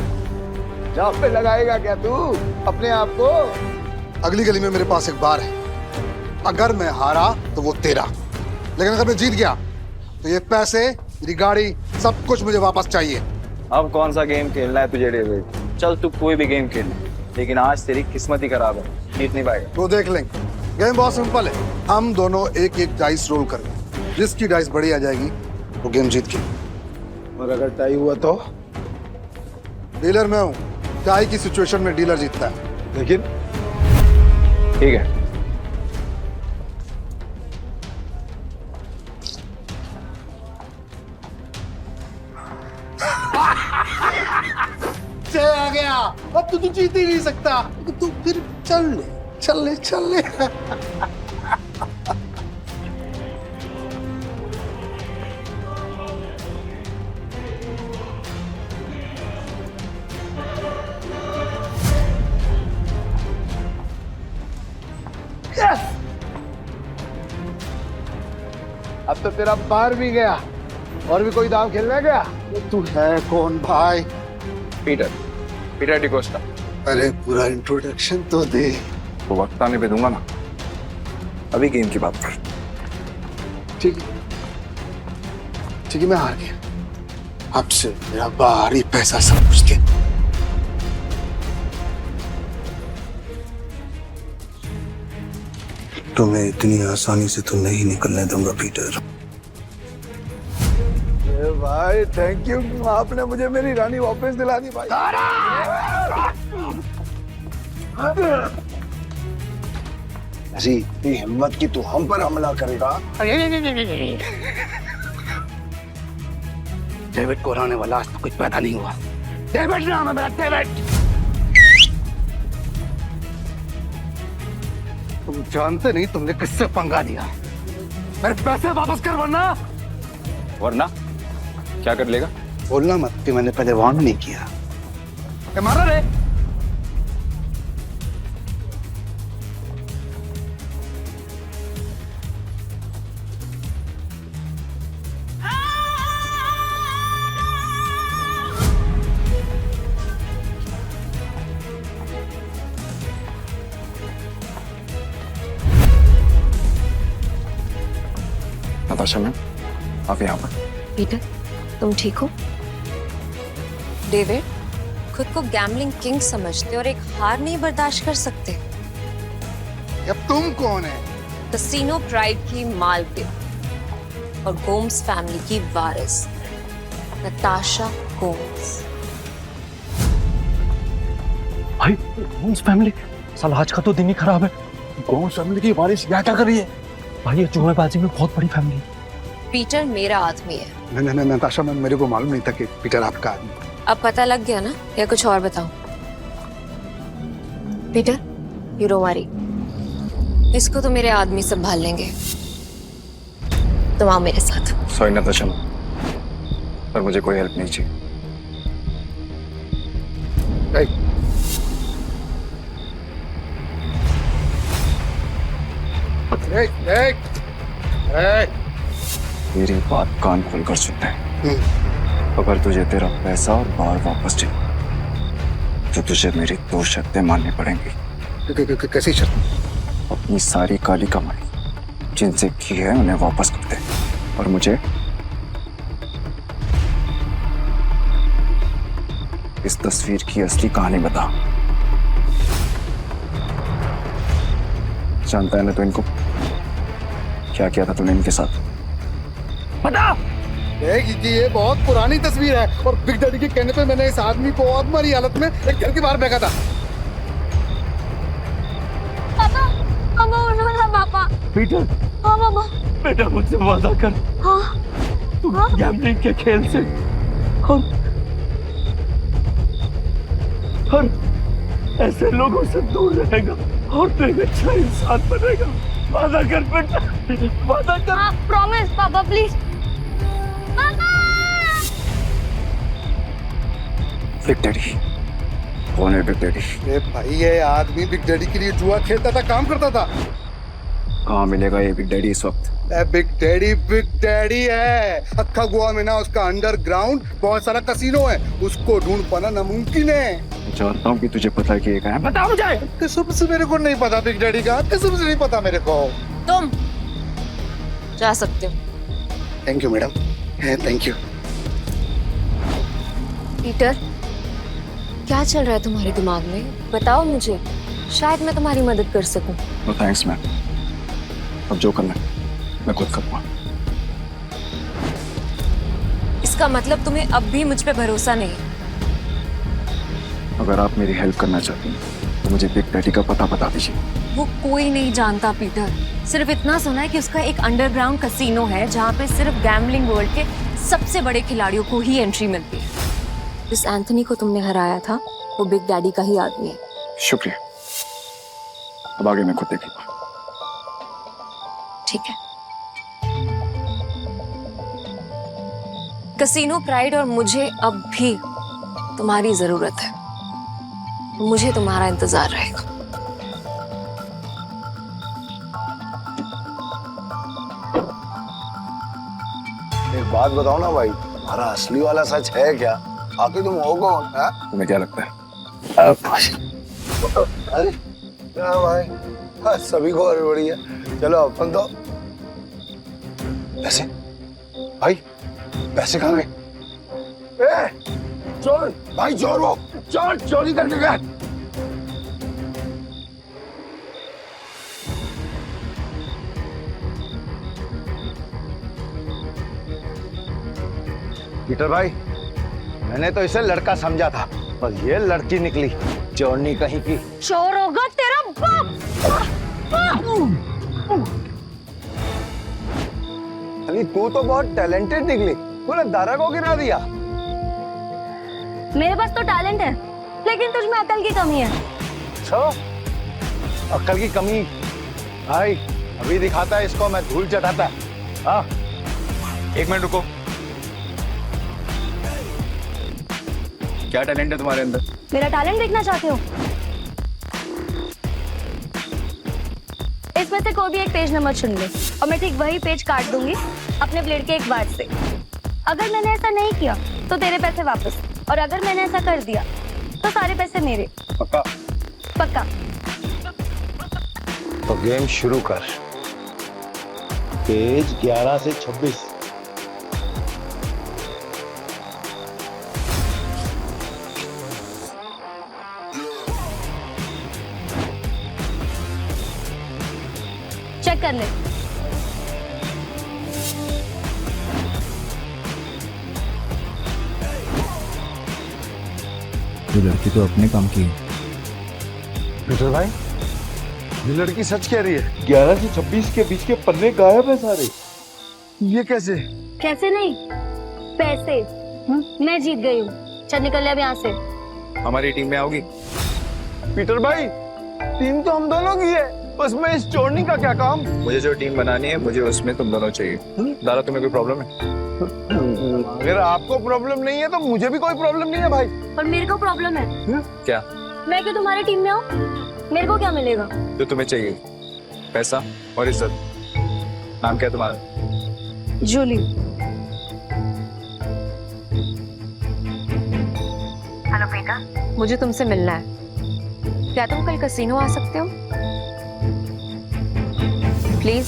S5: दाव पे लगाएगा क्या तू अपने आप को? अगली गली में मेरे पास एक बार है। अगर मैं हारा तो वो तेरा, लेकिन अगर मैं जीत गया तो ये पैसे, मेरी गाड़ी, सब कुछ मुझे वापस चाहिए।
S4: अब कौन सा गेम खेलना है तुझे डेविड? चल तू कोई भी गेम खेल, लेकिन आज तेरी किस्मत ही खराब है, जीत नहीं पाएगा।
S5: तो देख लेंगे। गेम बहुत सिंपल है। हम दोनों एक एक डाइस रोल करेंगे। जिसकी डाइस बड़ी आ जाएगी वो गेम जीत गई। और अगर टाई हुआ तो डीलर मैं हूँ। टाई की सिचुएशन में डीलर जीतता है। लेकिन
S4: ठीक है।
S5: आ गया। अब तो तू जीत ही नहीं सकता। तू फिर चल ले, चल ले, चल ले। अब तो तेरा बाहर भी गया। और भी कोई दाव खेलने गया? तू है कौन भाई?
S4: पीटर डिकोस्टा।
S5: अरे पूरा इंट्रोडक्शन तो दे।
S4: तो वक्त आने पे दूंगा ना, अभी गेम की बात कर।
S5: ठीक है, मैं हार गया। अब से मेरा बाहरी पैसा सब कुछ दे। तुम्हें इतनी आसानी से तो नहीं निकलने दूंगा पीटर। भाई थैंक यू, आपने मुझे मेरी रानी वापस दिला दी भाई। ऐसी इतनी हिम्मत की तू हम पर हमला करेगा?
S10: डेविड को हराने वाला आज तो कुछ पैदा नहीं हुआ। डेविड नाम है मेरा, डेविड। तुम जानते नहीं तुमने किससे पंगा लिया। मेरे पैसे वापस कर
S4: वरना क्या कर लेगा?
S5: बोलना मत कि मैंने पहले वार्न नहीं किया।
S10: मारा रे।
S3: नताशा मैम, आप यहाँ पर।
S1: पीटर, तुम ठीक हो? डेविड खुद को गैम्बलिंग किंग समझते और एक हार नहीं बर्दाश्त कर सकते।
S5: अब तुम कौन है?
S1: कसीनो प्राइड की मालकिन और गोम्स फैमिली की वारिस नताशा गोम्स।
S8: भाई गोम्स फैमिली, साला आज का तो दिन ही खराब है।
S5: गोम्स फैमिली की वारिस यहाँ क्या कर रही है?
S8: भाई ये जुएबाजी में बहुत बड़ी फैमिली है।
S1: पीटर मेरा आदमी है।
S5: नहीं नताशा मैम, मेरे को मालूम नहीं था कि पीटर आपका आदमी।
S1: अब पता लग गया ना, या कुछ और बताऊं? पीटर, यू डोंट वरी, इसको तो मेरे आदमी संभाल लेंगे। तुम आओ मेरे साथ।
S3: सॉरी नताशा मैम, पर मुझे कोई हेल्प नहीं चाहिए। मेरी बात कान खोलकर सुनते हैं। अगर तुझे तेरा पैसा और बार वापस चाहिए तो तुझे मेरी 2 शर्तें माननी पड़ेंगी।
S5: कैसी शर्त?
S3: अपनी सारी काली कमाई जिनसे की है उन्हें वापस कर दे, और मुझे इस तस्वीर की असली कहानी बता। जानता है ना तो इनको क्या किया था तूने इनके साथ?
S10: बता।
S5: ये बहुत पुरानी तस्वीर है और बिग डैडी के कहने पे मैंने इस आदमी को अधमरी हालत में एक घर के बाहर फेंका था।
S7: पापा, पापा उठो ना पापा।
S8: पीटर।
S7: हाँ पापा।
S8: बेटा मुझसे वादा कर।
S7: हाँ।
S8: तू गैम्बलिंग के खेल से और ऐसे लोगों से दूर रहेगा और तू एक अच्छा इंसान बनेगा। वादा कर बेटा, वादा कर।
S7: हाँ, प्रॉमिस पापा, प्लीज।
S3: बिग डैडी कौन है? Big daddy?
S5: भाई ये आदमी बिग डैडी के लिए जुआ खेलता था, काम करता था।
S3: कहाँ मिलेगा ये बिग डैडी इस वक्त?
S5: बिग डैडी है। अक्खा गोवा में ना उसका अंडरग्राउंड बहुत सारा कसीनो है, उसको ढूंढ पाना नामुमकिन है।
S3: जानता हूँ कि तुझे पता है कि ये कहाँ है।
S10: बताओ मुझे।
S5: कसम से मेरे को नहीं पता बिग डैडी का, कसम से नहीं पता मेरे को।
S1: तुम जा सकते हो।
S5: Thank you madam, thank you.
S1: Peter, क्या चल रहा है तुम्हारे दिमाग में? बताओ मुझे, शायद मैं तुम्हारी मदद कर सकूं।
S3: नो थैंक्स मैम, अब जो करना है मैं खुद करूँगा।
S1: इसका मतलब तुम्हें अब भी मुझ पे भरोसा नहीं?
S3: अगर आप मेरी हेल्प करना चाहती हैं तो मुझे बिग डैडी का पता बता दीजिए।
S1: वो कोई नहीं जानता पीटर, सिर्फ इतना सुना है कि उसका एक अंडरग्राउंड कसीनो है जहाँ पे सिर्फ गैम्बलिंग वर्ल्ड के सबसे बड़े खिलाड़ियों को ही एंट्री मिलती है। जिस एंथनी को तुमने हराया था वो बिग डैडी का ही आदमी है।
S3: शुक्रिया, अब आगे मैं खुद देखूंगा।
S1: ठीक है। कसीनो प्राइड और मुझे अब भी तुम्हारी जरूरत है। मुझे तुम्हारा इंतजार रहेगा।
S5: एक बात बताओ ना भाई, हमारा असली वाला सच है क्या? आखिर तुम हो कौन?
S3: तुम्हें क्या लगता है?
S5: अरे क्या भाई, सभी को हड़बड़ी है। चलो अपन तो पैसे, भाई पैसे कहाँ गए? चोर भाई, चोर वो चोर चोरी करके गया। पीटर भाई, मैंने तो इसे लड़का समझा था, पर ये लड़की निकली।
S13: चोरनी कहीं की।
S7: चोर होगा तेरा बाप।
S5: अली तू तो बहुत टैलेंटेड निकली, तूने दारा को गिरा दिया।
S7: मेरे पास तो टैलेंट है, लेकिन तुझ में अकल की कमी है।
S5: अक्ल की कमी भाई अभी दिखाता है इसको, मैं धूल चटाता है। हाँ
S4: 1 मिनट रुको। क्या टैलेंट है तुम्हारे अंदर?
S7: मेरा टैलेंट देखना चाहते हो? इसमें से कोई भी एक पेज नंबर चुन ले और मैं ठीक वही पेज काट दूंगी अपने ब्लेड के एक वार से। अगर मैंने ऐसा नहीं किया तो तेरे पैसे वापस, और अगर मैंने ऐसा कर दिया तो सारे पैसे मेरे।
S4: पक्का?
S7: पक्का।
S5: तो गेम शुरू कर। पेज 11 से 26।
S7: चेक कर ले।
S3: ये लड़की तो अपने काम की है।
S5: पीटर भाई ये लड़की सच कह रही है।
S12: 11 से 26 के बीच के पन्ने गायब है सारे।
S5: ये कैसे?
S7: कैसे नहीं, पैसे। मैं जीत गई हूँ। चल निकल ले अब यहाँ से।
S4: हमारी टीम में आओगी?
S5: पीटर भाई टीम तो हम दोनों की है, उसमें इस चोरनी का क्या काम?
S4: मुझे जो टीम बनानी है, मुझे उसमें तुम दोनों चाहिए। दारा तुम्हें कोई प्रॉब्लम है?
S5: अगर आपको प्रॉब्लम नहीं है तो मुझे भी कोई प्रॉब्लम नहीं है भाई।
S7: पर मेरे को प्रॉब्लम है।
S4: क्या?
S7: मैं क्यों तुम्हारी टीम में हूँ? मेरे को क्या मिलेगा?
S4: जो तुम्हें चाहिए, पैसा और इज्जत। नाम क्या है तुम्हारा?
S7: जूली।
S1: हेलो बेटा, मुझे तुमसे मिलना है। क्या तुम कल कैसीनो आ सकते हो प्लीज?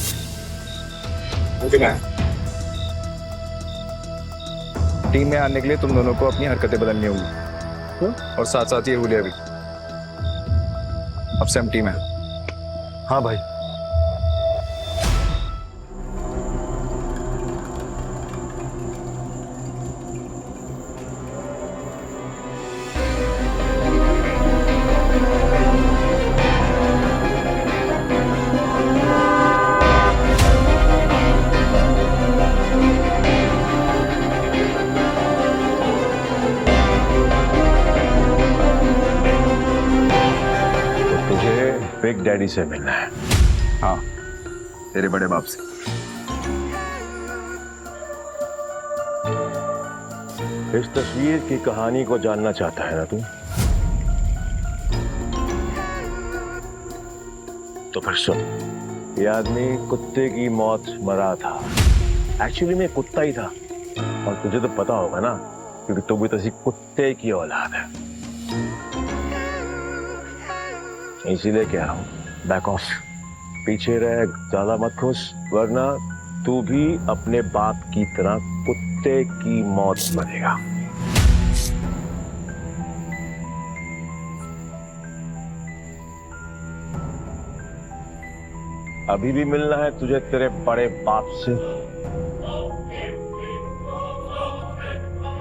S4: टीम में आने के लिए तुम दोनों को अपनी हरकतें बदलनी होगी, और साथ साथ ये हुलिया भी। अब से हम टीम है।
S5: हाँ भाई।
S11: बिग डैडी से मिलना है।
S4: हाँ, तेरे बड़े बाप से।
S11: इस तस्वीर की कहानी को जानना चाहता है ना तू? तो फिर सुन, ये आदमी कुत्ते की मौत मरा था। एक्चुअली मैं कुत्ता ही था, और तुझे तो पता होगा ना, क्योंकि तू भी तो किसी कुत्ते की औलाद है। इसीलिए कह रहा हूँ, बैक ऑफ, पीछे रह, ज्यादा मत खुश, वरना तू भी अपने बाप की तरह कुत्ते की मौत मरेगा। अभी भी मिलना है तुझे तेरे बड़े बाप से?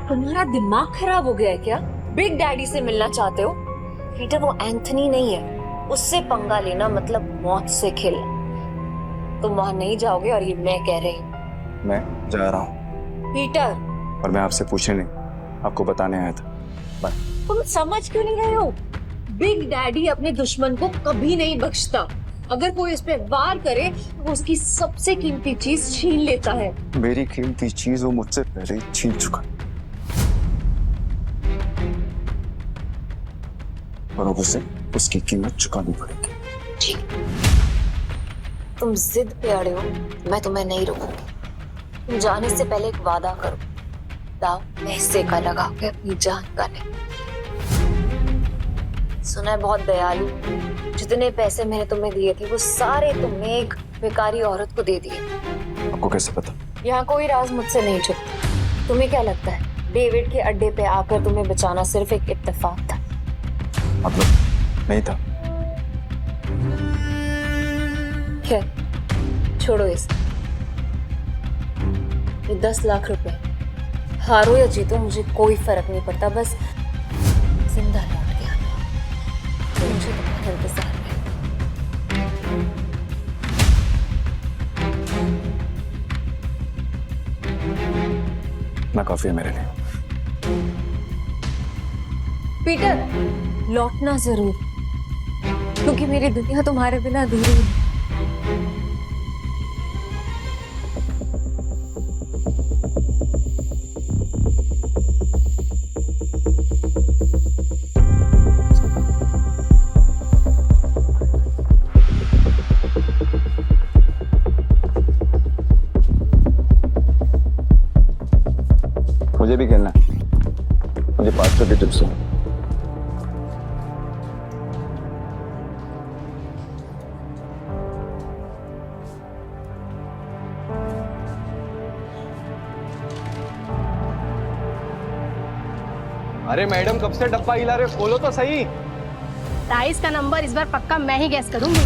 S1: तुम्हारा दिमाग खराब हो गया है क्या? बिग डैडी से मिलना चाहते हो? पीटर, वो एंथनी नहीं है, उससे पंगा लेना मतलब मौत से खेलना। तुम वहां नहीं जाओगे, और ये मैं कह रही हूँ।
S4: मैं जा रहा हूँ।
S1: पीटर,
S4: और मैं आपसे पूछने नहीं, आपको बताने आया था। बाय।
S1: तुम समझ क्यों नहीं रहे हो? बिग डैडी अपने दुश्मन को कभी नहीं बख्शता। अगर कोई इस पे वार करे तो उसकी सबसे कीमती चीज छीन लेता है।
S4: मेरी कीमती चीज वो मुझसे पहले ही छीन चुका, और अब उसे उसकी कीमत चुकानी पड़ेगी।
S1: ठीक, तुम जिद पे अड़े हो, मैं तुम्हें नहीं रोकूंगी। तुम जाने से पहले एक वादा करो, दाव पैसे का लगा के अपनी जान का नहीं। सुना है बहुत दयालु, जितने पैसे मैंने तुम्हें दिए थे वो सारे तुमने एक बेकारी औरत को दे दिए।
S4: आपको कैसे पता?
S1: यहाँ कोई राज मुझसे नहीं छुपता। तुम्हें क्या लगता है डेविड के अड्डे पे आकर तुम्हें बचाना सिर्फ एक इत्तेफाक था?
S4: मतलब नहीं था।
S1: खैर छोड़ो इसे। ये 10 लाख रुपए, हारो या जीतो मुझे कोई फर्क नहीं पड़ता, बस जिंदा लौट के आना। मुझे तुम्हारे इंतजार में।
S3: ना काफी है मेरे लिए।
S1: पीटर, लौटना जरूर, क्योंकि मेरी दुनिया तुम्हारे बिना अधूरी है।
S3: मुझे भी खेलना है, मुझे 500 की टिप्स हो।
S13: अरे मैडम कब से डब्बा हिला रहे, खोलो तो सही।
S7: 22 का नंबर इस बार पक्का मैं ही गैस करूंगी।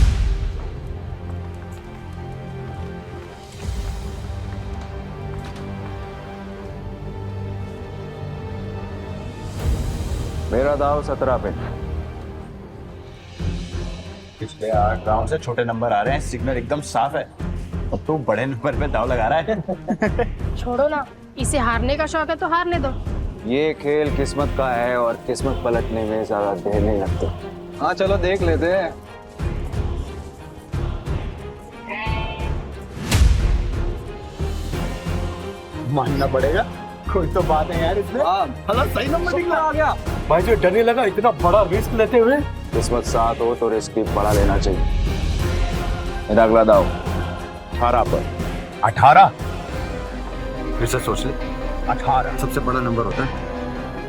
S3: मेरा दाव 17 पे।
S10: पिछले 8 राउंड से छोटे नंबर आ रहे हैं, सिग्नल एकदम साफ है। अब तू बड़े नंबर पे दाव लगा रहा है।
S7: छोड़ो ना, इसे हारने का शौक है तो हारने दो।
S3: ये खेल किस्मत का है और किस्मत पलटने में ज्यादा देर नहीं लगती। हाँ चलो देख लेते हैं।
S10: मानना पड़ेगा, कोई तो बात है यार इसमें। हाँ सही नंबर निकला आ गया भाई, जो डर नहीं लगा इतना बड़ा रिस्क लेते हुए।
S3: किस्मत साथ हो तो रिस्क भी बड़ा लेना चाहिए। मेरा अगला दाव 18 पर।
S10: 18 फिर से सोच ले, 18
S3: सबसे बड़ा नंबर होता है।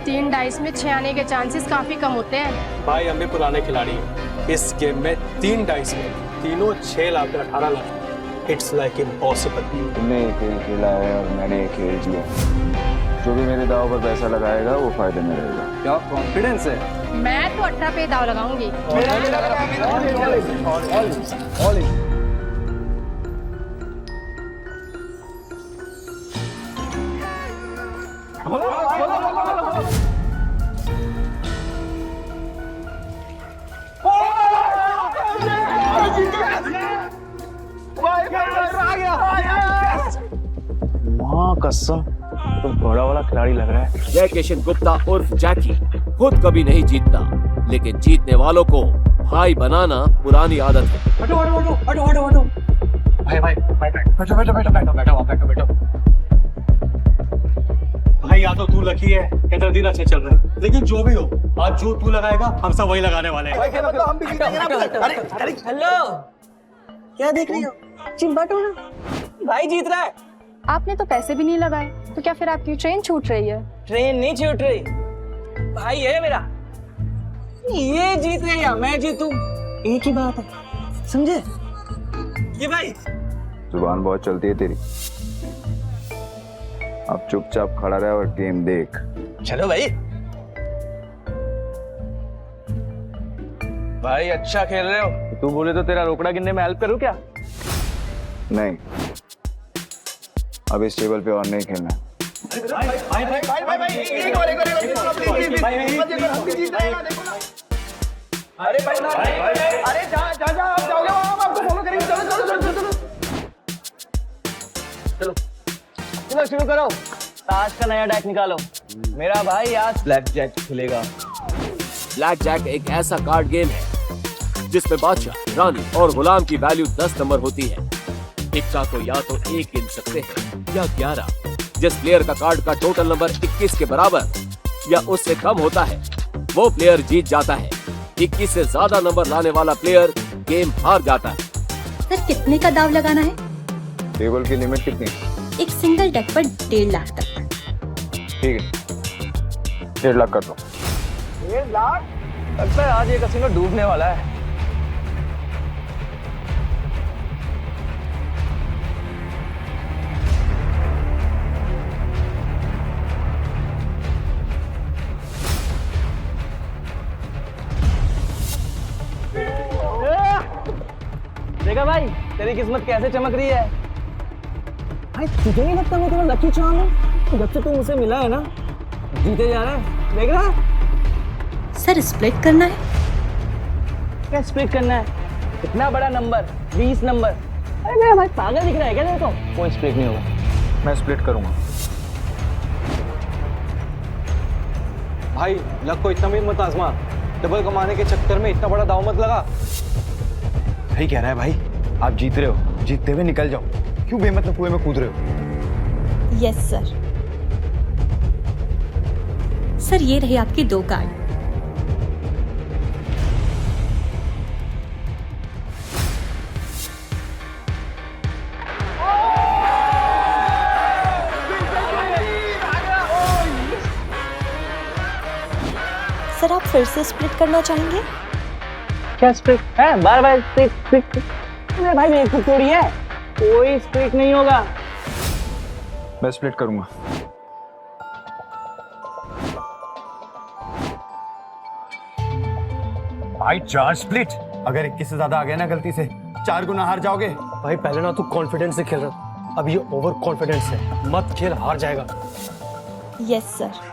S7: 3 डाइस में 6 आने के चांसेस काफी कम होते हैं।
S12: भाई हम भी पुराने खिलाड़ी हैं। इस गेम में 3 डाइस में तीनों 6 lakh 18 lakh. It's like impossible.
S3: तुमने एक खेल खेला है और मैंने एक खेल किया। जो भी मेरे दाव पर पैसा लगाएगा वो फायदे में रहेगा। क्या कॉन्फिडेंस है?
S7: मैं तो 18 पे दाव लगाऊंगी।
S3: माँ कसम, तो बड़ा वाला खिलाड़ी लग रहा है।
S6: जय किशन गुप्ता उर्फ जैकी खुद कभी नहीं जीतता, लेकिन जीतने वालों को भाई बनाना पुरानी आदत है।
S10: हटो हटो हटो हटो हटो हटो भाई भाई बैठो बैठो बैठो बैठो बैठो बैठो बैठो। भाई या तो तू लकी है या तेरा दिन अच्छे चल रहे हैं, लेकिन जो भी हो आज जो तू लगाएगा हम सब वही लगाने वाले हैं। हम भी जीतेंगे ना। अरे
S14: हेलो, क्या देख रही हो? चिंबाटो ना, भाई जीत रहा है।
S7: आपने तो पैसे भी नहीं लगाए, तो क्या फिर आपकी ट्रेन छूट रही है?
S14: ट्रेन नहीं छूट रही, भाई है मेरा। ये जीत रहे या मैं जीतूं, एक ही बात है, समझे? ये भाई
S3: जुबान बहुत चलती है तेरी। अब चुपचाप खड़ा रहे और गेम देख।
S14: चलो भाई। भाई अच्छा खेल रहे हो।
S3: तू बोले तो तेरा रोकड़ा गिनने में हेल्प करूं क्या? नहीं, अब इस टेबल पे और नहीं खेलना।
S14: अरे भाई अरे जा आप जाओगे वहां, हम आपको फॉलो करेंगे। चलो शुरू करो। ताश का नया डेक निकालो। मेरा भाई आज ब्लैक जैक खेलेगा।
S6: ब्लैक जैक एक ऐसा कार्ड गेम है जिसमें बादशाह, रानी और गुलाम की वैल्यू 10 नंबर होती है। टिक्का को या तो 1 गिन सकते हैं या 11। जिस प्लेयर का कार्ड का टोटल नंबर 21 के बराबर या उससे कम होता है वो प्लेयर जीत जाता है। 21 से ज्यादा नंबर लाने वाला प्लेयर गेम हार जाता है।
S15: सर कितने का दाव लगाना है?
S3: टेबल की लिमिट कितनी?
S15: एक सिंगल डेक पर 1.5 लाख तक।
S3: ठीक है, 1.5 लाख कर दो।
S14: 1.5 लाख? लगता है आज ये कसिनो डूबने वाला है। देखा भाई तेरी किस्मत कैसे चमक रही है। भाई तुझे नहीं लगता मैं तेरा लकी चार्म हूँ? जब से तू मुझसे मिला है ना, जीते जा रहा है। देख रहा है?
S15: सर स्प्लिट करना है?
S14: क्या स्प्लिट करना है? इतना बड़ा नंबर, 20 नंबर। अरे मेरा भाई पागल दिख रहा है क्या तेरे को? कोई स्प्लिट नहीं होगा।
S4: मैं स्प्लिट करूंगा।
S8: भाई लक को इतना भी मत आजमा, डबल कमाने के चक्कर में इतना बड़ा दाव मत लगा।
S3: सही कह रहा है भाई, आप जीत रहे हो, जीतते हुए निकल जाओ, क्यों बेमतलब कुएं में कूद रहे हो?
S15: Yes sir. सर ये रहे आपके 2 कार्ड। सर आप फिर से स्प्लिट करना चाहेंगे?
S14: क्या स्प्लिट है? बार बार स्प्लिट। मेरे भाई मेरे को थोड़ी है, कोई स्प्लिट नहीं होगा।
S3: मैं स्प्लिट करूंगा। भाई 4 स्प्लिट, अगर 21 से ज्यादा आ गया ना गलती से 4 गुना हार जाओगे।
S10: भाई पहले ना तू कॉन्फिडेंस से खेल रहा, अब ये ओवर कॉन्फिडेंस है, मत खेल, हार जाएगा।
S15: Yes sir.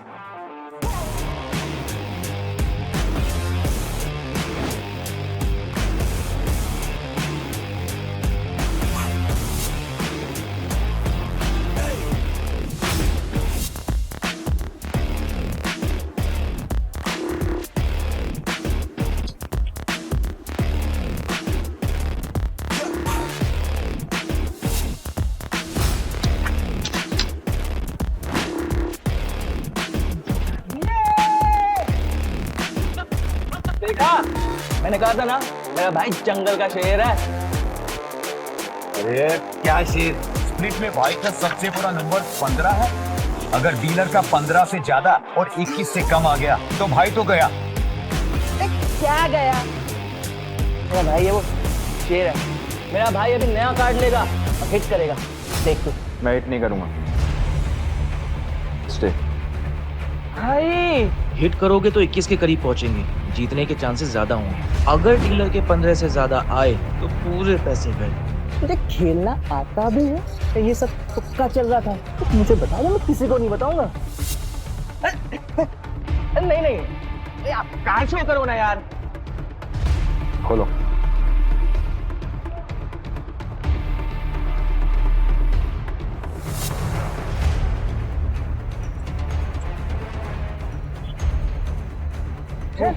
S14: देखा, मैंने कहा था ना मेरा भाई जंगल का शेर है।
S11: अरे क्या शेर, स्प्लिट में भाई का सबसे बड़ा नंबर 15 है। अगर डीलर का 15 से ज्यादा और 21 से कम आ गया तो भाई तो गया।
S14: क्या गया? मेरा भाई ये वो शेर है। मेरा भाई अभी नया कार्ड लेगा और हिट करेगा, देख तू।
S3: मैं हिट नहीं करूंगा। स्टे।
S14: भाई
S16: हिट करोगे तो 21 के करीब पहुंचेंगे, जीतने के चांसेस ज्यादा होंगे। अगर डीलर के 15 से ज्यादा आए तो पूरे पैसे गए।
S14: तुझे खेलना आता भी है तो ये सब तुक्का चल रहा था, तो मुझे बता दो, मैं किसी को नहीं बताऊंगा। नहीं नहीं, आप कार शो करो ना यार।
S3: खोलो।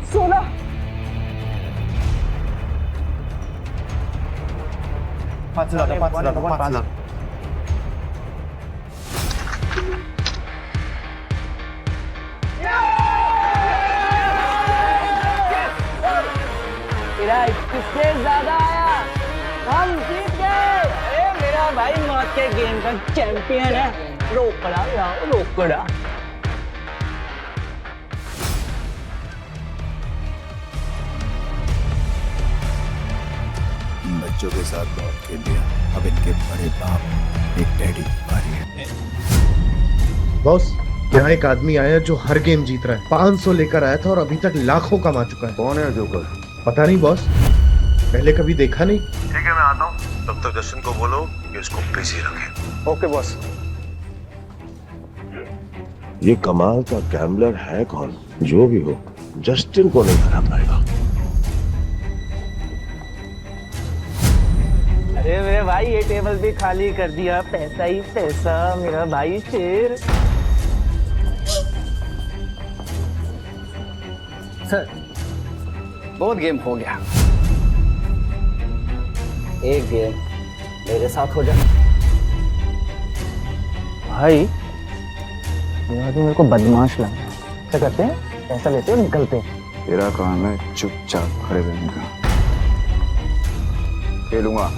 S14: सोना
S3: पाँच हजार।
S14: तेरा 21 से ज्यादा आया, हम जीत गए। अरे मेरा भाई मौत के गेम का चैंपियन है। रोकड़ा यार, रोकड़ा।
S5: बच्चों के साथ बहुत खेल लिया, अब इनके बड़े बाप एक डैडी की बारी है।
S17: बॉस, यहाँ एक आदमी आया जो हर गेम जीत रहा है। 500 लेकर आया था और अभी तक लाखों कमा चुका है।
S2: कौन है जोकर?
S17: पता नहीं बॉस, पहले कभी देखा नहीं।
S2: ठीक है, मैं आता हूँ। तब तक जस्टिन को बोलो कि उसको बिजी रखे।
S3: Okay boss.
S11: ये कमाल का गैम्बलर है कौन? जो भी हो, जस्टिन को नहीं हरा पाएगा।
S14: अरे मेरे भाई ये टेबल भी खाली कर दिया, पैसा ही पैसा, मेरा भाई शेर। सर बहुत गेम हो गया, एक गेम मेरे साथ हो जाए। भाई मेरे को बदमाश लगा। क्या करते हैं, पैसा लेते हैं, निकलते हैं।
S3: तेरा काम है चुपचाप खड़े रहने का। खेलूंगा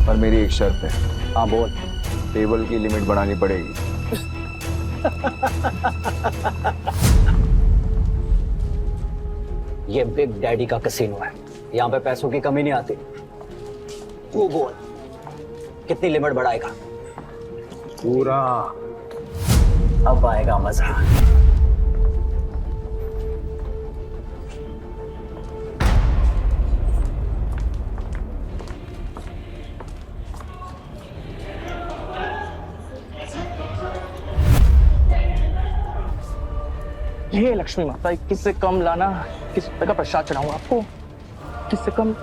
S3: पर मेरी एक शर्त है।
S14: हाँ बोल।
S3: टेबल की लिमिट बढ़ानी पड़ेगी।
S14: ये बिग डैडी का कैसीनो है, यहाँ पे पैसों की कमी नहीं आती। तू बोल कितनी लिमिट बढ़ाएगा?
S11: पूरा।
S14: अब आएगा मजा। ये लक्ष्मी माता, 21 से कम लाना, किस तरह का प्रसाद चढ़ाऊंगा आपको? किससे कम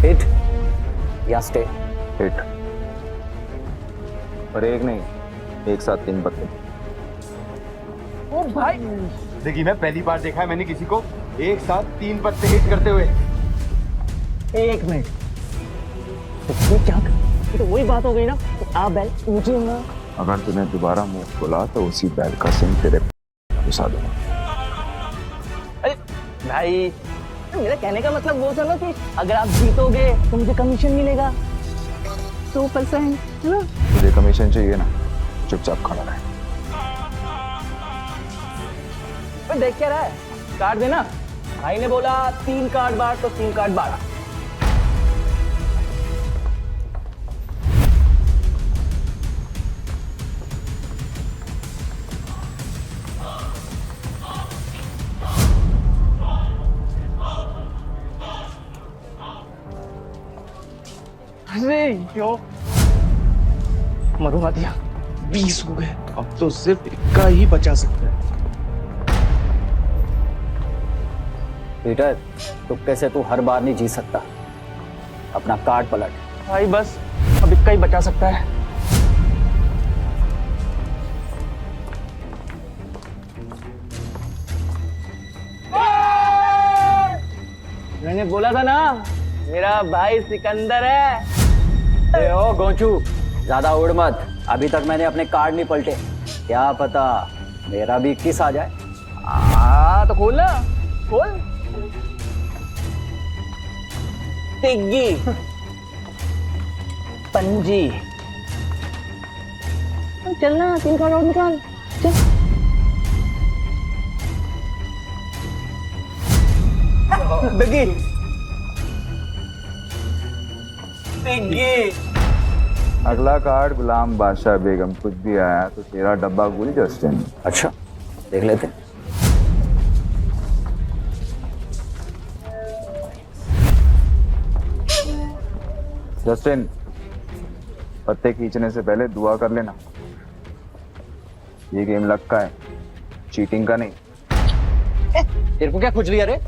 S3: हिट या स्टे? हिट। पर एक नहीं, एक साथ 3 पत्ते।
S14: ओ भाई
S5: देखिए, मैं पहली बार देखा है मैंने किसी को एक साथ 3 पत्ते हिट करते हुए।
S14: 1 मिनट, तो क्या ये तो वही बात हो गई ना, आप बैल मुझे ना।
S3: अगर तूने दोबारा मुंह खोला तो उसी बैल का सिंह तेरे घुसा दूंगा।
S14: अरे भाई, मेरा कहने का मतलब वो था ना कि अगर आप जीतोगे तो मुझे कमीशन मिलेगा 2%, है ना?
S3: तुझे कमीशन चाहिए ना, चुपचाप खड़ा रहे।
S14: देख क्या रहा है, कार्ड देना। भाई ने बोला 3 कार्ड बार तो 3 कार्ड बार।
S16: अरे यो मरुआ दिया, 20 हो गए। अब तो सिर्फ 1 ही बचा सकता है।
S3: पीटर, तुक्के से तू हर बार नहीं जीत सकता। अपना कार्ड पलट।
S14: भाई बस अब 1 ही बचा सकता है। मैंने बोला था ना, मेरा भाई सिकंदर है।
S3: ए ओ गोंचू, ज्यादा उड़ मत। अभी तक मैंने अपने कार्ड नहीं पलटे, क्या पता मेरा भी 21 आ जाए।
S14: तो खोल ना, खोल। तिग्गी, पंजी। चलना, 3 कार्ड और निकाल, चल। बिग्गी, तिग्गी।
S3: अगला कार्ड गुलाम बादशाह बेगम। कुछ भी आया तो तेरा डब्बा गुल जस्टिन। अच्छा, देख लेते हैं। जस्टिन, पत्ते खींचने से पहले दुआ कर लेना। ये गेम लक का है, चीटिंग का नहीं।
S14: तेरे को क्या खुजली है रे?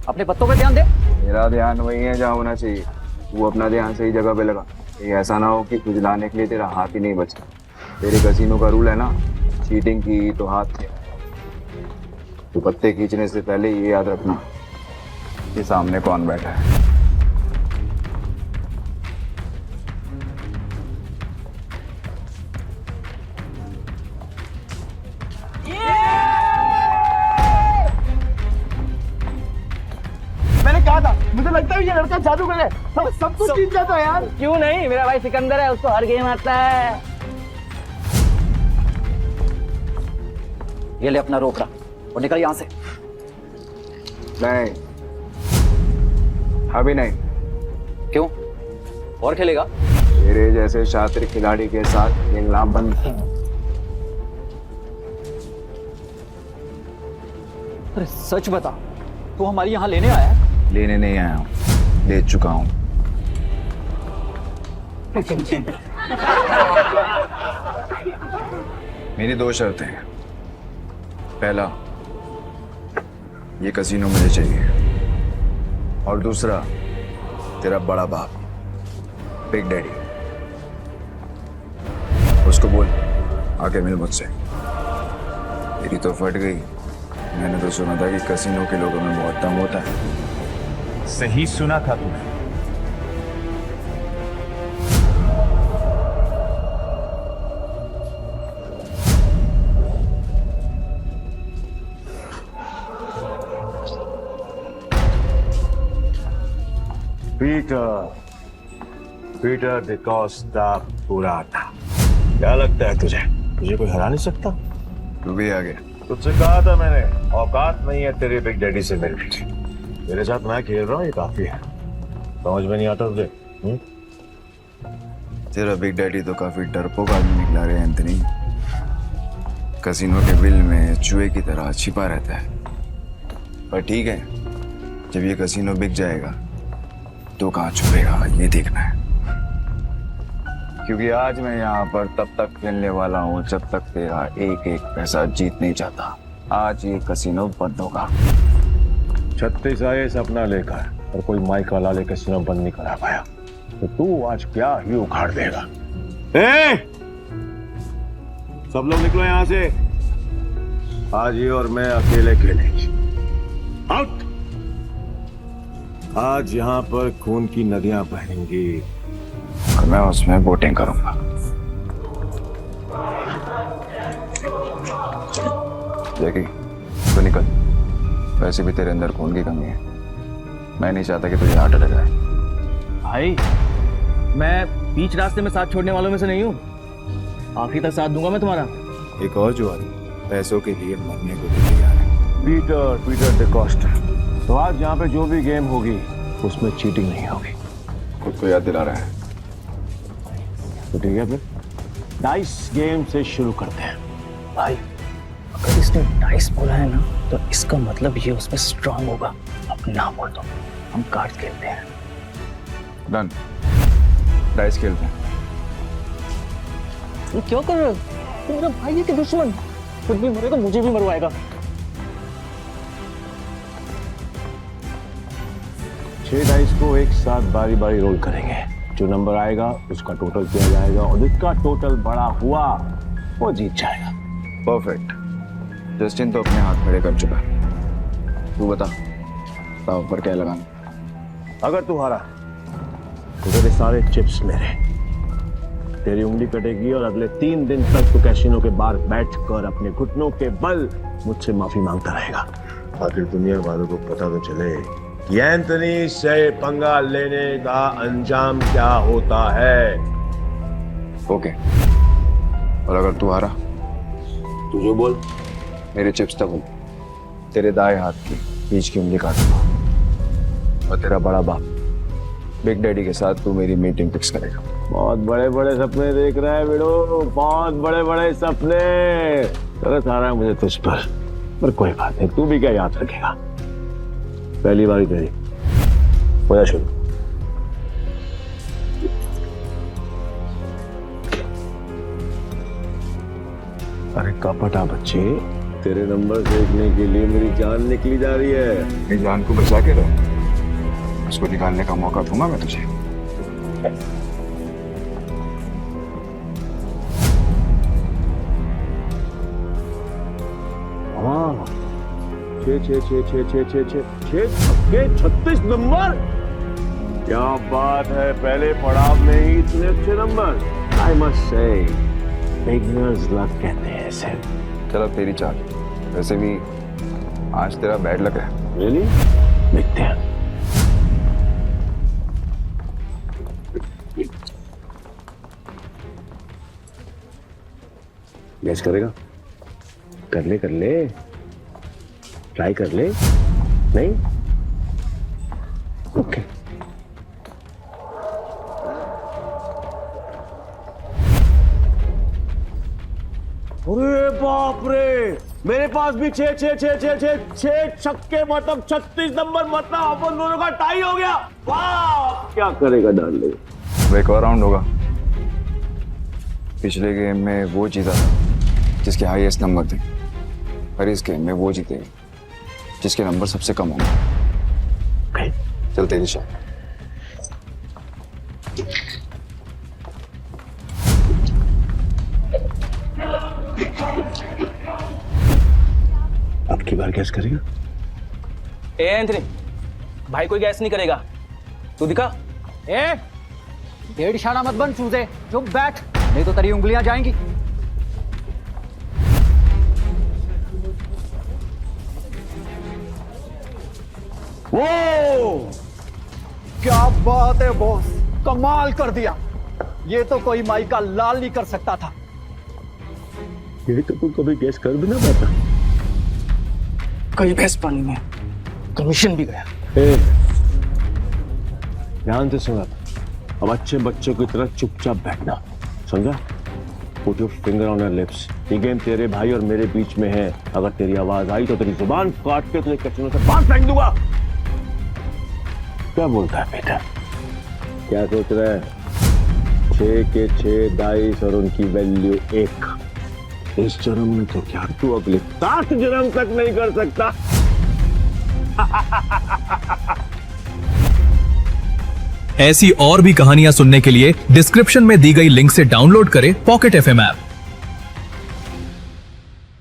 S14: अपने पत्तों पे ध्यान दे।
S3: मेरा ध्यान वही है जहाँ होना चाहिए। वो अपना ध्यान सही जगह पे लगा। ये ऐसा ना हो कि खुजलाने के लिए तेरा हाथ ही नहीं बचा। तेरे कसीनो का रूल है ना, चीटिंग की तो हाथ थे। तो पत्ते खींचने से पहले ये याद रखना कि सामने कौन बैठा है।
S14: मैंने कहा था, मुझे लगता है ये लड़का जादूगर है। सब कुछ जीत जाता है यार। क्यों नहीं, मेरा भाई सिकंदर है, उसको हर गेम आता है।
S3: ये ले अपना रोकड़ा और निकल यहां से। नहीं, अभी नहीं। क्यों? और खेलेगा? तेरे जैसे शातिर खिलाड़ी के साथ खेलना बंद।
S14: अरे सच बता, तू हमारी यहाँ लेने आया है?
S3: लेने नहीं आया हूँ, ले चुका हूँ। मेरी 2 शर्तें हैं। पहला, ये कसीनो मुझे चाहिए, और दूसरा, तेरा बड़ा बाप बिग डैडी, उसको बोल आके मिल मुझसे। मेरी तो फट गई। मैंने तो सुना था कि कसीनो के लोगों में बहुत दम होता है।
S11: सही सुना था तूने। पीटर डिकोस्टा पुराना। क्या लगता है तुझे कोई हरा नहीं सकता?
S3: तू भी आ गया।
S11: तुझसे कहा था मैंने, औकात नहीं है तेरे बिग डैडी से मेरी। मेरे साथ मैं खेल रहा हूँ, ये काफी है। समझ में नहीं आता तुझे?
S3: तेरा बिग डैडी तो काफी डरपोक आदमी निकला रे एंथनी। कसीनो के बिल में चूहे की तरह छिपा रहता है। पर ठीक है, जब ये कसीनो बिक जाएगा पत्तों कहाँ छुपेगा ये देखना है, क्योंकि आज मैं यहाँ पर तब तक खेलने वाला हूँ जब तक तेरा एक एक पैसा जीत नहीं जाता। आज ये कसिनो बंद होगा।
S11: 36 आए सपना लेकर और कोई माइक वाला ले कसिनो बंद नहीं करा पाया, तो तू आज क्या ही उखाड़ देगा। सब लोग निकलो यहाँ से, आज ये और मैं अकेले खेलेंगे। आउट। आज यहाँ पर खून की नदियां बहेंगी
S3: और मैं उसमें बोटिंग करूंगा। जैकी तो निकल, वैसे भी तेरे अंदर खून की कमी है। मैं नहीं चाहता कि तुझे हार्ट अटैक आए।
S16: भाई मैं बीच रास्ते में साथ छोड़ने वालों में से नहीं हूँ, आखिरी तक साथ दूंगा मैं तुम्हारा।
S3: एक और जो आदमी पैसों के लिए मरने को भी तैयार है।
S11: पीटर डिकोस्टा। तो आज यहाँ पे जो भी गेम होगी उसमें चीटिंग नहीं होगी।
S3: खुद को याद दिला रहा है।
S11: तो ठीक है, फिर डाइस गेम से शुरू करते हैं।
S14: भाई अगर इसने डाइस बोला है ना तो इसका मतलब ये उसमें स्ट्रांग होगा। अब ना बोल दो, हम कार्ड्स खेलते हैं।
S3: डन, डाइस खेलते हैं।
S14: ये क्यों कर रहे हो? तुम मेरा भाई है कि दुश्मन? खुद भी मरेगा मुझे भी मरवाएगा।
S11: 6 डाइस को एक साथ बारी बारी रोल करेंगे। जो नंबर आएगा उसका टोटल किया जाएगा और जिसका टोटल बड़ा हुआ वो जीत जाएगा।
S3: परफेक्ट। जस्टिन तो अपने हाथ खड़े कर चुका है। तू बता दांव पर क्या लगाना?
S11: अगर तू हारा तो तेरे सारे चिप्स मेरे, तेरी उंगली कटेगी और अगले 3 दिन तक तू कैसीनो के बाहर बैठकर अपने घुटनों के बल मुझसे माफी मांगता रहेगा। आखिर दुनिया वालों को पता तो चले कि एंथनी से पंगा लेने का अंजाम क्या होता है।
S3: ओके, और अगर तू हारा
S11: तू जो बोल।
S3: मेरे चिप्स तक तेरे दाएं हाथ की बीच की उंगली काटूंगा और तेरा बड़ा बाप बिग डैडी के साथ तू मेरी मीटिंग फिक्स करेगा।
S11: बहुत बड़े बड़े सपने देख रहा है बेड़ो, बहुत बड़े बड़े सपने। तरस आ रहा है मुझे तुझ पर कोई बात नहीं, तू भी क्या याद रखेगा। पहली बारी तेरी, हो जा शुरू। अरे कपटा बच्चे, तेरे नंबर देखने के लिए मेरी जान निकली जा रही है।
S3: मेरी जान को बचा के रहो, उसको निकालने का मौका दूंगा मैं तुझे।
S11: हाँ, 36 नंबर, क्या बात है। पहले पड़ाव में ही इतने अच्छे number. I must say beginners luck कहते हैं इसे।
S3: चलो तेरी चाल, वैसे भी आज तेरा बैड लक है।
S11: रियली? देखते हैं। गैस करेगा? कर ले, ट्राई कर ले। नहीं? ओके। अरे बाप रे, मेरे पास भी 6 छक्के, मतलब 36 नंबर, मतलब अपन दोनों का टाई हो गया। वाह, क्या करेगा डार्लिंग?
S3: वो एक और राउंड होगा। पिछले गेम में वो जीता था जिसके हाईएस्ट नंबर थे, और इस गेम में वो जीतेगा जिसके नंबर सबसे कम होंगे। चल तेरी शॉट।
S11: अब की बार गैस करेगा?
S14: ए एंथनी, भाई कोई गैस नहीं करेगा, तू दिखा।
S13: ए, डेढ़ इशारा मत बन चूजे, चुप बैठ, नहीं तो तेरी उंगलियां जाएंगी।
S9: वो क्या बात है बॉस, कमाल कर दिया। ये तो कोई माई का लाल नहीं कर सकता था।
S11: ये तो तू कभी गैस कर भी ना पाता।
S14: कई भैंस पानी में, कमीशन भी गया।
S11: ध्यान से सुना, अब अच्छे बच्चों की तरह चुपचाप बैठना, समझा? Put your finger on your lips। ये गेम तेरे भाई और मेरे बीच में है। अगर तेरी आवाज आई तो तेरी जुबान काट के तुझे कैसीनो से बाहर फेंक दूंगा। क्या बोलता है बेटा? क्या सोच रहे हैं? 6 के 6 डाइस और उनकी वैल्यू 1। इस जन्म में तो क्या तू अगले 7 जन्म तक नहीं कर सकता।
S18: ऐसी और भी कहानियां सुनने के लिए डिस्क्रिप्शन में दी गई लिंक से डाउनलोड करें पॉकेट FM ऐप।